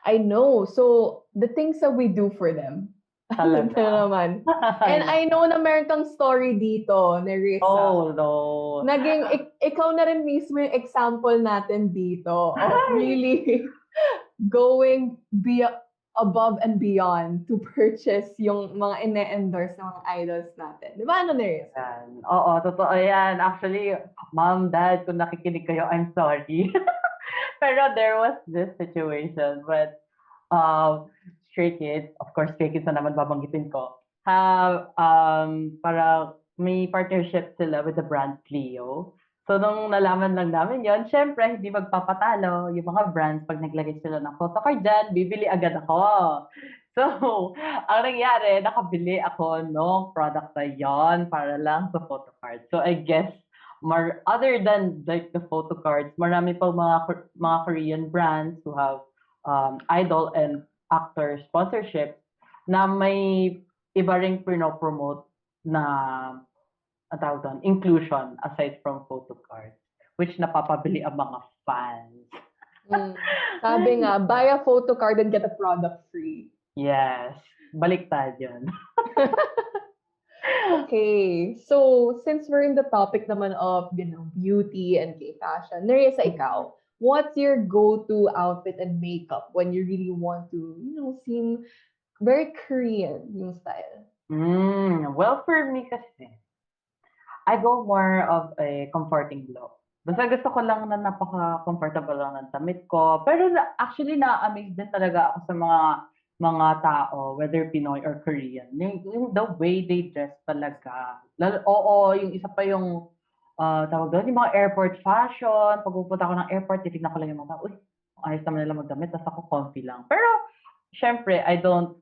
[SPEAKER 7] I know. So, the things that we do for them. Alam
[SPEAKER 6] Talaga.
[SPEAKER 7] na naman. And I know na meron kang story dito, Nerissa.
[SPEAKER 6] Oh, no.
[SPEAKER 7] Naging, ikaw na rin mismo yung example natin dito of really going above and beyond to purchase yung mga ine-endorse ng mga idols natin. Di ba, ano, Nerissa?
[SPEAKER 6] Yan. Oo, totoo yan. Actually, mom, dad, kung nakikinig kayo, I'm sorry. Pero there was this situation when Stray Kids, of course, Stray Kids na naman babanggitin ko, have, para may partnership sila with the brand Clio. So, nung nalaman lang namin yon, syempre, hindi magpapatalo. Yung mga brands, pag naglagay sila ng photocard dyan, bibili agad ako. So, ang nangyari, nakabili ako ng product na yon para lang sa photocard. So, I guess, other than like the photocards, marami pang mga Korean brands who have idol and actor sponsorship na may iba ring pinopromote na ang tawag doon, inclusion aside from photocards, which napapabili ang mga fans.
[SPEAKER 7] Sabi nga, buy a photocard and get a product free.
[SPEAKER 6] Yes. Baliktad yun.
[SPEAKER 7] Okay. So, since we're in the topic naman of, beauty and gay fashion, Nerissa, ikaw, what's your go-to outfit and makeup when you really want to, seem very Korean yung style?
[SPEAKER 6] Well, for me kasi, I go more of a comforting look. Basta gusto ko lang na napaka-comfortable lang ng damit ko. Pero actually, na-amaze din talaga ako sa mga tao, whether Pinoy or Korean. The way they dress talaga. Yung isa pa yung tawag doon, yung mga airport fashion. Pag pupunta ako ng airport, titignan ko lang yung mga tao, ayos naman nila magdamit, tapos ako comfy lang. Pero, syempre, I don't,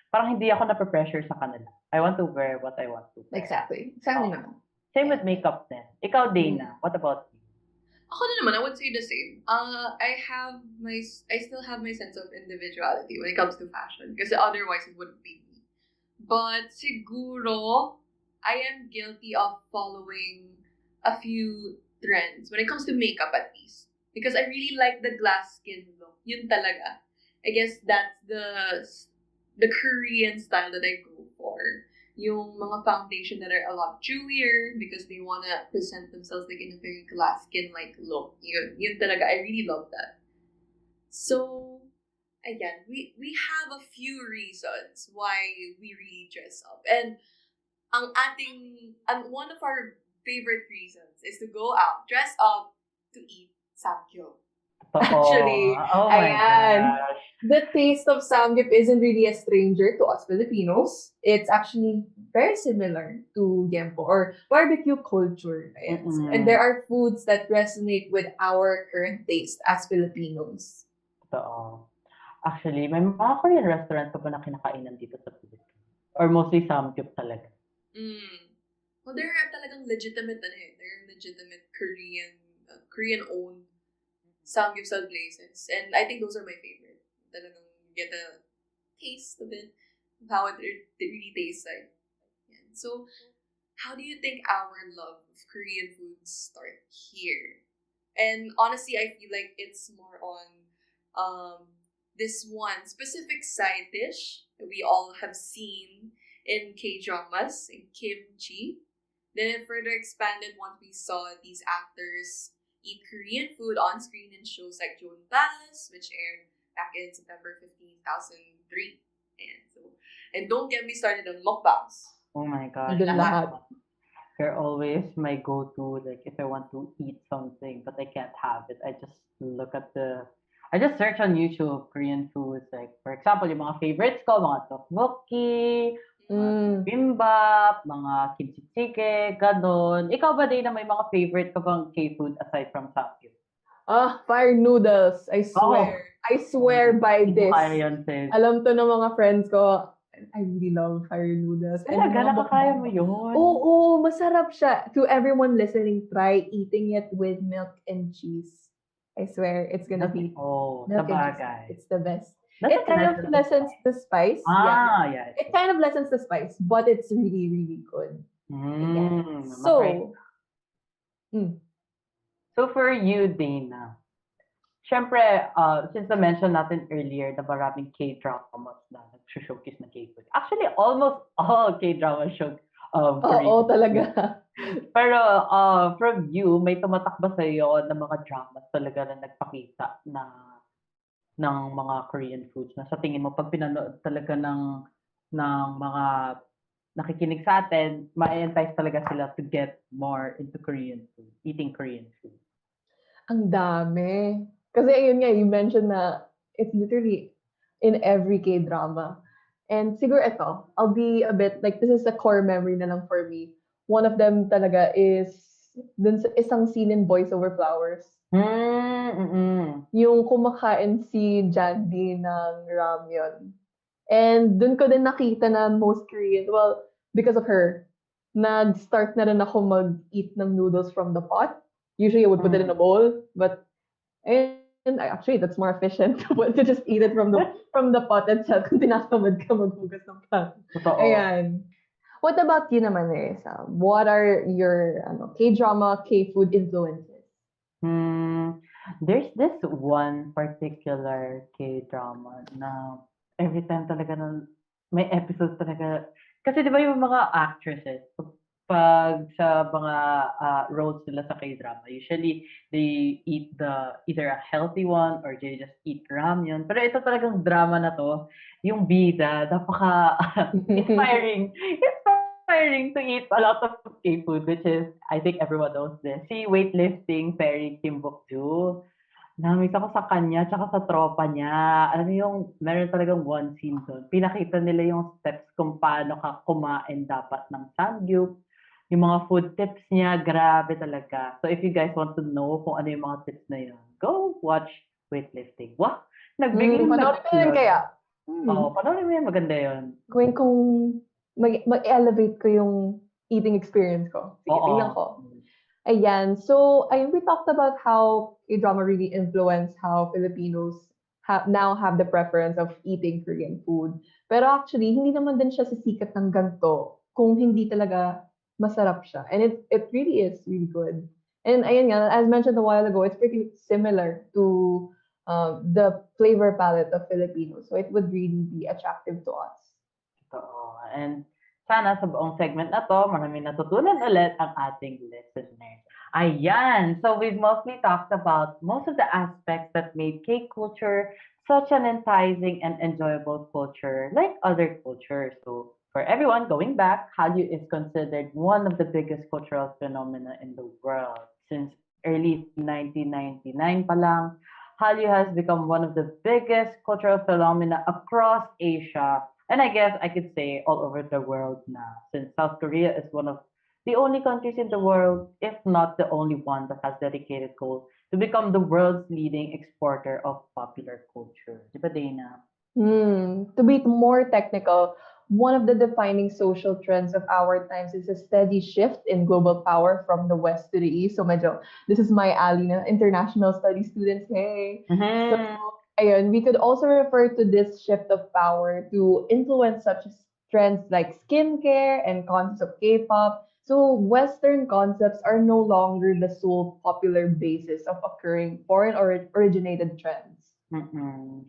[SPEAKER 6] parang hindi ako na-pressure sa kanila. I want to wear what I want to wear.
[SPEAKER 7] Exactly. Same naman.
[SPEAKER 6] Same with makeup then. Ikaw, Dana, what about you?
[SPEAKER 4] Ako na naman, I would say the same. I still have my sense of individuality when it comes to fashion. Kasi otherwise, it wouldn't be me. But siguro, I am guilty of following a few trends when it comes to makeup at least. Because I really like the glass skin look. Yun talaga. I guess that's the Korean style that I go for. Yung mga foundation that are a lot dewier because they want to present themselves like in a very glass skin-like look. Yun talaga. I really love that. So, again, we have a few reasons why we really dress up. And one of our favorite reasons is to go out, dress up, to eat samgyeop.
[SPEAKER 7] Actually,
[SPEAKER 6] oh my gosh.
[SPEAKER 7] The taste of samgyeop isn't really a stranger to us Filipinos. It's actually very similar to gyempo or barbecue culture. And there are foods that resonate with our current taste as Filipinos.
[SPEAKER 6] Totoo. Actually, may mga Korean restaurants pa ba na kinakainan dito sa Pilipinas? Or mostly samgyeop talaga?
[SPEAKER 4] Well, there are talagang legitimate Korean-owned samgyeopsal places. And I think those are my favorite. Talagang get a taste of it, of how it really tastes like. Yeah. So, how do you think our love of Korean food start here? And honestly, I feel like it's more on this one specific side dish that we all have seen in K-dramas, in kimchi. Then it further expanded once we saw these actors eat Korean food on screen in shows like Joan Palace, which aired back in September 15, 2003. And don't get me started on mukbangs.
[SPEAKER 6] Oh my gosh. They're always my go-to, like if I want to eat something but I can't have it, I just search on YouTube Korean foods, like for example, yung mga favorites ko, mga tteokbokki, bimbap, mga kimchi jjigae, ganon. Ikaw ba din na may mga favorite ka bang K-food aside from samgyeop?
[SPEAKER 7] Fire noodles. I swear. I swear by this.
[SPEAKER 6] Alam
[SPEAKER 7] to ng mga friends ko. I really love fire noodles. And
[SPEAKER 6] Talaga,
[SPEAKER 7] yung mga
[SPEAKER 6] nakakaya mo
[SPEAKER 7] mukbang.
[SPEAKER 6] yun?
[SPEAKER 7] Oo, masarap siya. To everyone listening, try eating it with milk and cheese. I swear, it's gonna be milk and cheese.
[SPEAKER 6] Sabagay.
[SPEAKER 7] It's the best.
[SPEAKER 6] That's
[SPEAKER 7] It kind of lessens the spice. Yeah.
[SPEAKER 6] yeah.
[SPEAKER 7] It kind of lessens the spice, but it's really, really good. Ayan. So,
[SPEAKER 6] So for you, Dana, syempre, since na-mention natin earlier na maraming K-dramas na nag-showcase na K-food. Actually, almost all K-dramas show
[SPEAKER 7] oo,
[SPEAKER 6] Korean.
[SPEAKER 7] talaga.
[SPEAKER 6] Pero from you, may tumatak ba sa'yo na mga dramas talaga na nagpakita ng mga Korean foods na sa tingin mo pag pinanood talaga ng mga nakikinig sa atin, ma-entice talaga sila to get more into Korean food, eating Korean food?
[SPEAKER 7] Ang dami. Kasi ayun nga, you mentioned na it's literally in every K-drama. And siguro ito, I'll be a bit, like, this is a core memory na lang for me. One of them talaga is dun sa isang scene in Boys Over Flowers. Yung kumakain si Jandy ng ramyun. And dun ko din nakita na most Korean, well, because of her, nag-start na rin ako mag-eat ng noodles from the pot. Usually I would put it in a bowl, but and actually that's more efficient to just eat it from the pot itself kung tinatamad ka maghugas ng plato. Ayan. What about you naman, Nerissa? What are your K-drama, K-food influences?
[SPEAKER 6] There's this one particular K-drama na every time talaga may episode talaga. Kasi di ba yung mga actresses, pag sa mga roles nila sa K-drama, usually they eat either a healthy one or they just eat ramyun. Pero ito talagang drama na to, yung bida, napaka inspiring to eat a lot of K-food, which is, I think everyone knows this. Si weightlifting fairy Kim Bok-joo. Namiss ako sa kanya, tsaka sa tropa niya. Alam mo yung, meron talagang one scene doon. Pinakita nila yung steps kung paano ka kumain dapat ng samgyup. Yung mga food tips niya, grabe talaga. So if you guys want to know kung ano yung mga tips na yun, go watch weightlifting. Wah! Nagbigay
[SPEAKER 7] panoorin ko yun kaya.
[SPEAKER 6] Oo, panoorin mo yun, maganda yun.
[SPEAKER 7] Gawin kong mag-elevate ko yung eating experience ko. Sige, tingnan ko. Ayan. So, we talked about how K-drama really influenced how Filipinos now have the preference of eating Korean food. Pero actually, hindi naman din siya sisikat ng ganito kung hindi talaga masarap siya. And it really is really good. And ayan nga, as mentioned a while ago, it's pretty similar to the flavor palette of Filipinos. So it would really be attractive to us.
[SPEAKER 6] Totoo. And sana sa buong segment na to, maraming natutunan ulit ang ating listeners. Ayan! So we've mostly talked about most of the aspects that made K-culture such an enticing and enjoyable culture like other cultures. So for everyone going back, Hallyu is considered one of the biggest cultural phenomena in the world. Since early 1999 pa lang, Hallyu has become one of the biggest cultural phenomena across Asia. And I guess I could say all over the world now, since South Korea is one of the only countries in the world, if not the only one, that has dedicated goal to become the world's leading exporter of popular culture. Di ba, Dana?
[SPEAKER 7] To be more technical, one of the defining social trends of our times is a steady shift in global power from the West to the East. So medyo, this is my alley na international studies students. Hey! So, ayun, we could also refer to this shift of power to influence such trends like skincare and concepts of K-pop. So Western concepts are no longer the sole popular basis of occurring foreign or originated trends.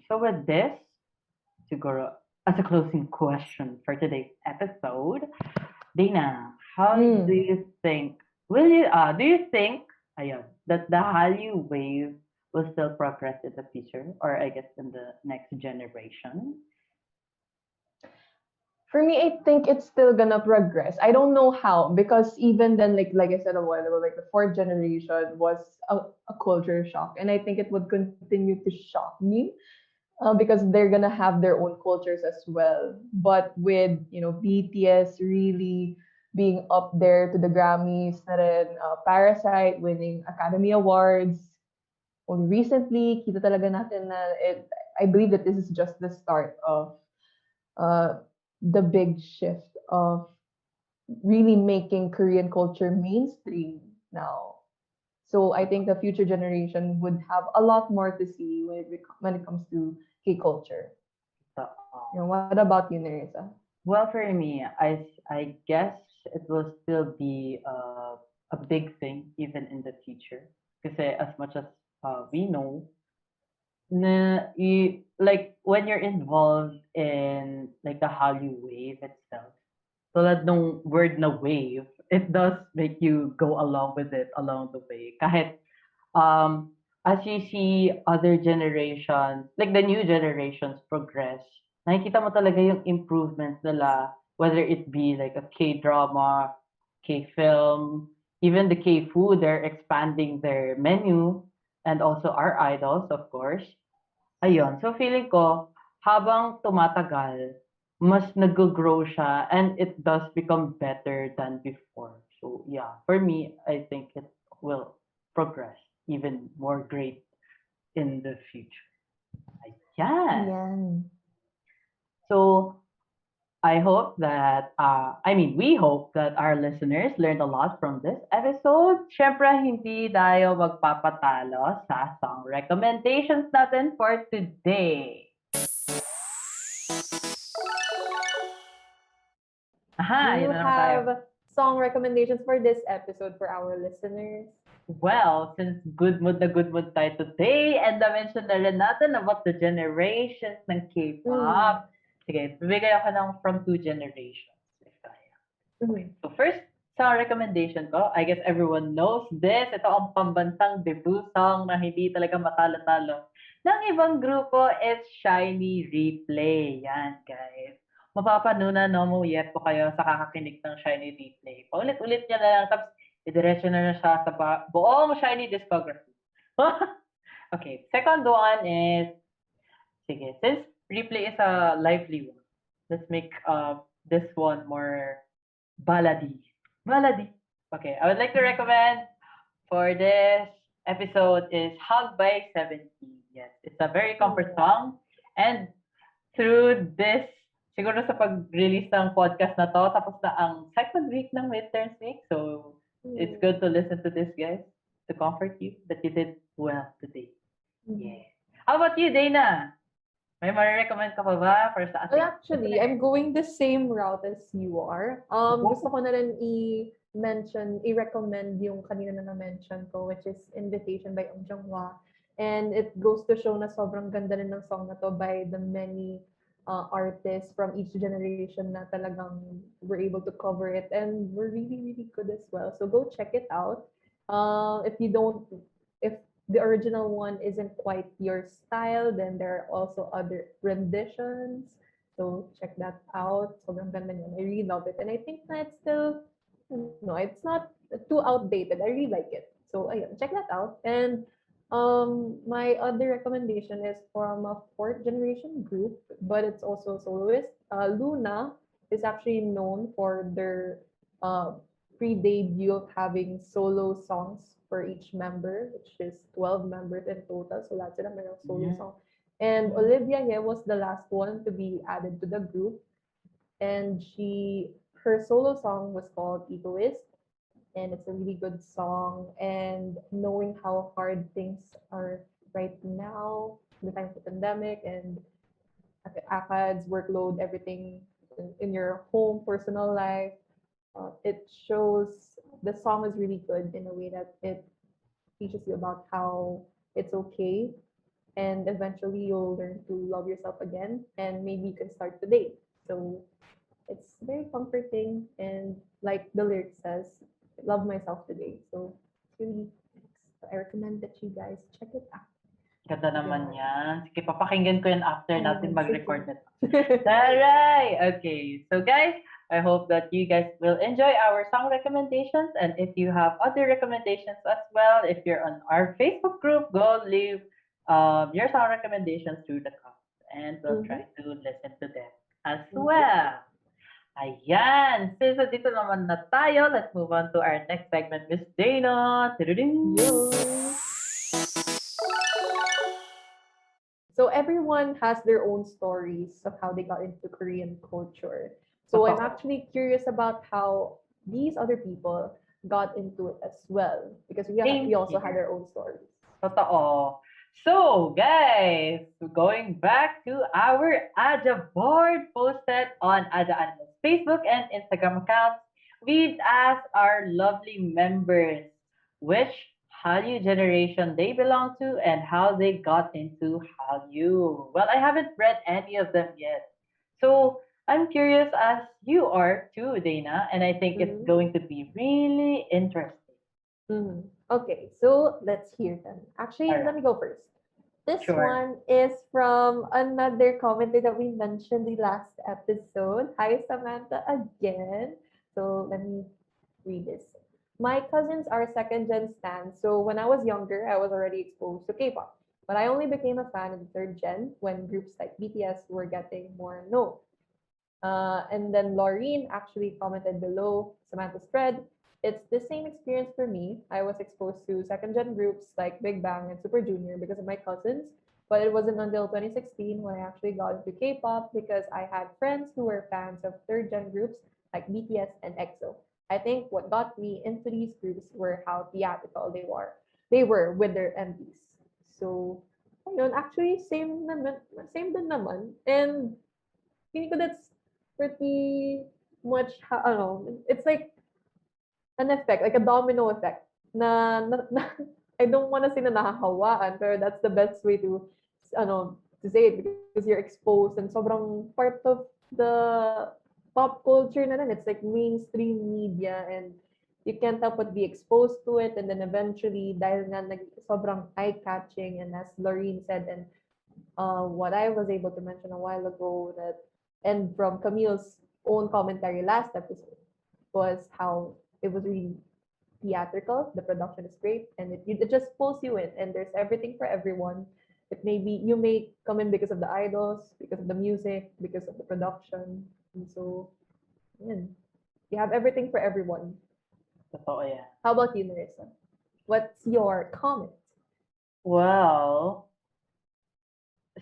[SPEAKER 6] So with this, siguro, as a closing question for today's episode, Dana, how do you think, do you think, that the Hallyu wave will still progress in the future, or I guess in the next generation?
[SPEAKER 7] For me, I think it's still gonna progress. I don't know how, because even then, like I said a while ago, like the fourth generation was a culture shock, and I think it would continue to shock me because they're gonna have their own cultures as well. But with BTS really being up there to the Grammys, na rin, Parasite winning Academy Awards. Only recently, kita talaga natin na I believe that this is just the start of the big shift of really making Korean culture mainstream now. So I think the future generation would have a lot more to see when it comes to K culture.
[SPEAKER 6] So,
[SPEAKER 7] What about you, Nerissa?
[SPEAKER 6] well, for me, I guess it will still be a big thing even in the future. Because as much as we know, like when you're involved in like the Hallyu wave itself, tulad nung word na wave, it does make you go along with it along the way. Kahit as you see other generations, like the new generations progress, nakikita mo talaga yung improvements nila, whether it be like a K-drama, K-film, even the K-food, they're expanding their menu, and also our idols, of course. Ayun. So feeling ko, habang tumatagal, mas nag-grow siya and it does become better than before. So yeah, for me, I think it will progress even more great in the future. Ayan.
[SPEAKER 7] Yan.
[SPEAKER 6] So I hope that, we hope that our listeners learned a lot from this episode. Syempre, hindi tayo magpapatalo sa song recommendations natin for today.
[SPEAKER 7] Do you
[SPEAKER 6] yun na naman tayo.
[SPEAKER 7] have song recommendations for this episode for our listeners?
[SPEAKER 6] Well, since good mood na good mood tayo today, and na-mention na rin natin about the generations ng K-pop. Sige, bibigay ako ng from two generations. If kaya. Okay. So first, song recommendation ko, I guess everyone knows this. Ito ang pambansang debut song na hindi talaga matalo-talo ng ibang grupo. It's Shiny Replay. Yan, guys. Mapapanunan mo yet po kayo sa kakakinig ng Shiny Replay. Paulit-ulit niya na lang, tapos idiretso na siya sa buong Shiny discography. Okay, second one is, sige, since Replay is a lively one, let's make this one more ballady. Ballady. Okay, I would like to recommend for this episode is Hug by 70. Yes, it's a very comfort song. And through this, siguro sa pag-release ng podcast na to, tapos na ang second week ng midterms week. So, it's good to listen to this, guys, to comfort you that you did well today. Yeah. How about you, Dana? May marirecommend ka pa ba for sa ating?
[SPEAKER 7] Well, actually, I'm going the same route as you are. Gusto ko na rin i-recommend yung kanina na na-mention ko, which is Invitation by Jungwa. And it goes to show na sobrang ganda rin ng song na to by the many artists from each generation na talagang were able to cover it and were really, really good as well. So go check it out. If the original one isn't quite your style, then there are also other renditions. So check that out. Sobrang ganda niyan. I really love it. And I think that it's still, it's not too outdated. I really like it. So check that out. And my other recommendation is from a fourth generation group, but it's also a soloist. Luna is actually known for their pre-debut of having solo songs for each member, which is 12 members in total. So that's it, a solo song. And Olivia was the last one to be added to the group. And her solo song was called Egoist. And it's a really good song. And knowing how hard things are right now, the time of the pandemic, and ACADS, workload, everything in your home, personal life, it shows the song is really good in a way that it teaches you about how it's okay. And eventually you'll learn to love yourself again. And maybe you can start today. So it's very comforting. And like the lyric says, love myself today. So it's really nice. I recommend that you guys check it out.
[SPEAKER 6] Ganda naman yan. Sige, papakinggan ko yan after natin mag-record nito. Alright! Okay. So guys, I hope that you guys will enjoy our song recommendations. And if you have other recommendations as well, if you're on our Facebook group, go leave your song recommendations through the comments. And we'll try to listen to them as well. Ayan. Since dito naman na tayo, let's move on to our next segment, Miss Dana.
[SPEAKER 7] So everyone has their own stories of how they got into Korean culture. So I'm
[SPEAKER 6] Totoo.
[SPEAKER 7] actually curious about how these other people got into it as well because
[SPEAKER 6] Same
[SPEAKER 7] we also had
[SPEAKER 6] here.
[SPEAKER 7] our own stories.
[SPEAKER 6] Totoo. So, guys, going back to our Aja board posted on Aja Animals Facebook and Instagram accounts, we've asked our lovely members which Hallyu generation they belong to and how they got into Hallyu. Well, I haven't read any of them yet. So, I'm curious as you are too, Dana, and I think it's
[SPEAKER 7] Mhm.
[SPEAKER 6] going to be really interesting.
[SPEAKER 7] Mhm. Okay, so let's hear them. Actually,
[SPEAKER 6] All
[SPEAKER 7] let
[SPEAKER 6] right.
[SPEAKER 7] me go first. This
[SPEAKER 6] Sure.
[SPEAKER 7] one is from another commenter that we mentioned the last episode. Hi, Samantha, again. So let me read this. My cousins are second gen stans, so when I was younger, I was already exposed to K-pop. But I only became a fan in third gen when groups like BTS were getting more known. And then Laureen actually commented below Samantha's thread. It's the same experience for me. I was exposed to second gen groups like Big Bang and Super Junior because of my cousins, but it wasn't until 2016 when I actually got into K-pop because I had friends who were fans of third gen groups like BTS and EXO. I think what got me into these groups were how theatrical they were. They were with their MVs. So, ayun, actually same din naman. And feeling ko that's pretty much it's like an effect, like a domino effect na I don't want to say na nakakawaan, pero that's the best way to say it because you're exposed and sobrang part of the pop culture na rin. It's like mainstream media and you can't help but be exposed to it and then eventually dahil nga sobrang eye-catching and as Laureen said and what I was able to mention a while ago that, and from Camille's own commentary last episode, was how it was really theatrical. The production is great, and it just pulls you in, and there's everything for everyone. It may be you may come in because of the idols, because of the music, because of the production, and so yeah, you have everything for everyone.
[SPEAKER 6] Totoo yan.
[SPEAKER 7] How about you, Nerissa? What's your comment?
[SPEAKER 6] Well,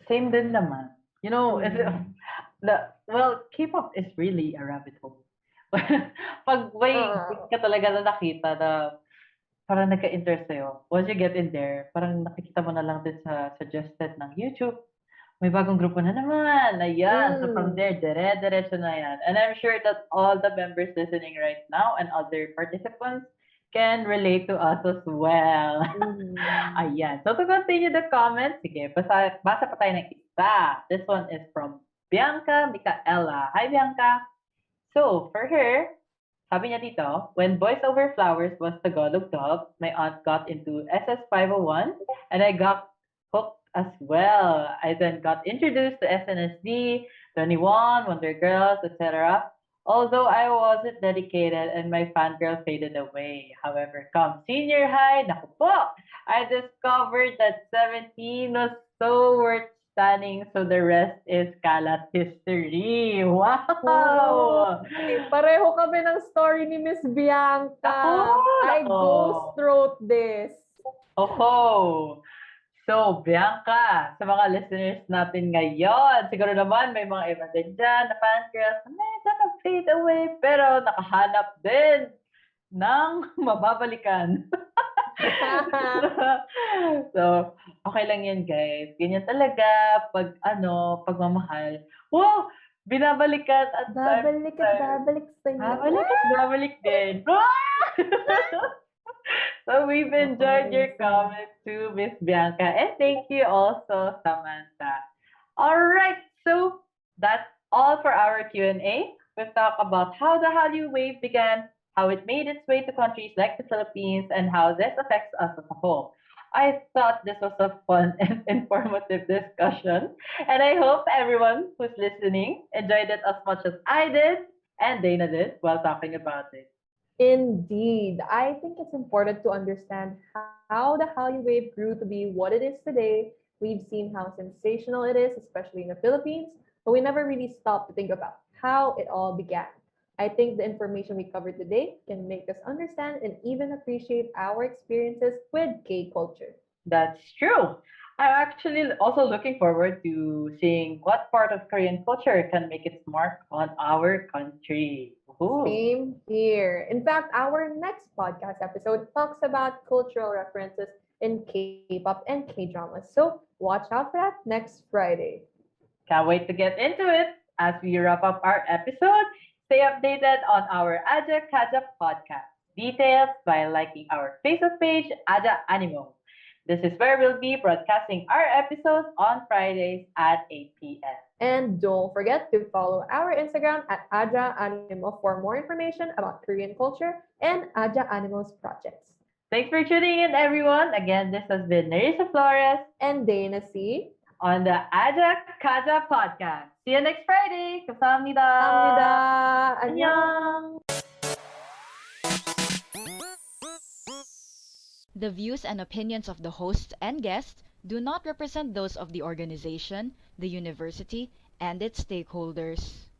[SPEAKER 6] same din naman. You know,
[SPEAKER 7] Mm.
[SPEAKER 6] well, K-pop is really a rabbit hole. Pag may group
[SPEAKER 7] Uh,
[SPEAKER 6] ka talaga na nakita na parang nagka-interest sa'yo, once you get in there, parang nakikita mo na lang din sa suggested ng YouTube, may bagong grupo na naman. Ayan. So from
[SPEAKER 7] mm.
[SPEAKER 6] there, dire-diretso na yan. And I'm sure that all the members listening right now and other participants can relate to us as well.
[SPEAKER 7] Mm.
[SPEAKER 6] Ayan. So to continue the comments, sige, basa pa tayo ng isa. This one is from Bianca Micaela. Hi, Bianca. So, for her, sabi niya dito, when Boys Over Flowers was Tagalog dub, my aunt got into SS501 and I got hooked as well. I then got introduced to SNSD, 21, Wonder Girls, etc. Although I wasn't dedicated and my fangirl faded away. However, come senior high, naku po, I discovered that 17 was so worth stunning, so the rest is kalat history.
[SPEAKER 7] Oo.
[SPEAKER 6] Wow!
[SPEAKER 7] Pareho kami ng story ni Miss Bianca.
[SPEAKER 6] Nako,
[SPEAKER 7] I
[SPEAKER 6] nako.
[SPEAKER 7] ghost wrote this.
[SPEAKER 6] Oho! So, Bianca, sa mga listeners natin ngayon, siguro naman may mga iba din dyan na fangirls na medyo nag-fade away, pero nakahanap din ng mababalikan. So, okay lang yan, guys. Ganyan talaga pag pagmamahal. Wow! Binabalikan at time to
[SPEAKER 7] Babalik at
[SPEAKER 6] time.
[SPEAKER 7] babalik sa'yo.
[SPEAKER 6] Babalik at babalik din. So we've enjoyed your
[SPEAKER 7] Amazing.
[SPEAKER 6] comment too, Miss Bianca. And thank you also, Samantha. All right, so that's all for our Q&A. We've talked about how the Hallyu wave began, how it made its way to countries like the Philippines, and how this affects us as a whole. I thought this was a fun and informative discussion, and I hope everyone who's listening enjoyed it as much as I did and Dana did while talking about it.
[SPEAKER 7] Indeed. I think it's important to understand how the Hallyu wave grew to be what it is today. We've seen how sensational it is, especially in the Philippines, but we never really stopped to think about how it all began. I think the information we covered today can make us understand and even appreciate our experiences with K culture.
[SPEAKER 6] That's true. I'm actually also looking forward to seeing what part of Korean culture can make its mark on our country. Ooh.
[SPEAKER 7] Same here. In fact, our next podcast episode talks about cultural references in K-pop and K-dramas. So watch out for that next Friday.
[SPEAKER 6] Can't wait to get into it. As we wrap up our episode, stay updated on our Aja Kaja podcast. Details by liking our Facebook page, Aja Animo. This is where we'll be broadcasting our episodes on Fridays at 8 p.m.
[SPEAKER 7] And don't forget to follow our Instagram at Aja Animo for more information about Korean culture and Aja Animo's projects.
[SPEAKER 6] Thanks for tuning in, everyone. Again, this has been Nerissa Flores
[SPEAKER 7] And Dana C.
[SPEAKER 6] on the Aja Kaja podcast. See you next Friday. 감사합니다.
[SPEAKER 7] 감사합니다.
[SPEAKER 6] 안녕.
[SPEAKER 1] The views and opinions of the hosts and guests do not represent those of the organization, the university, and its stakeholders.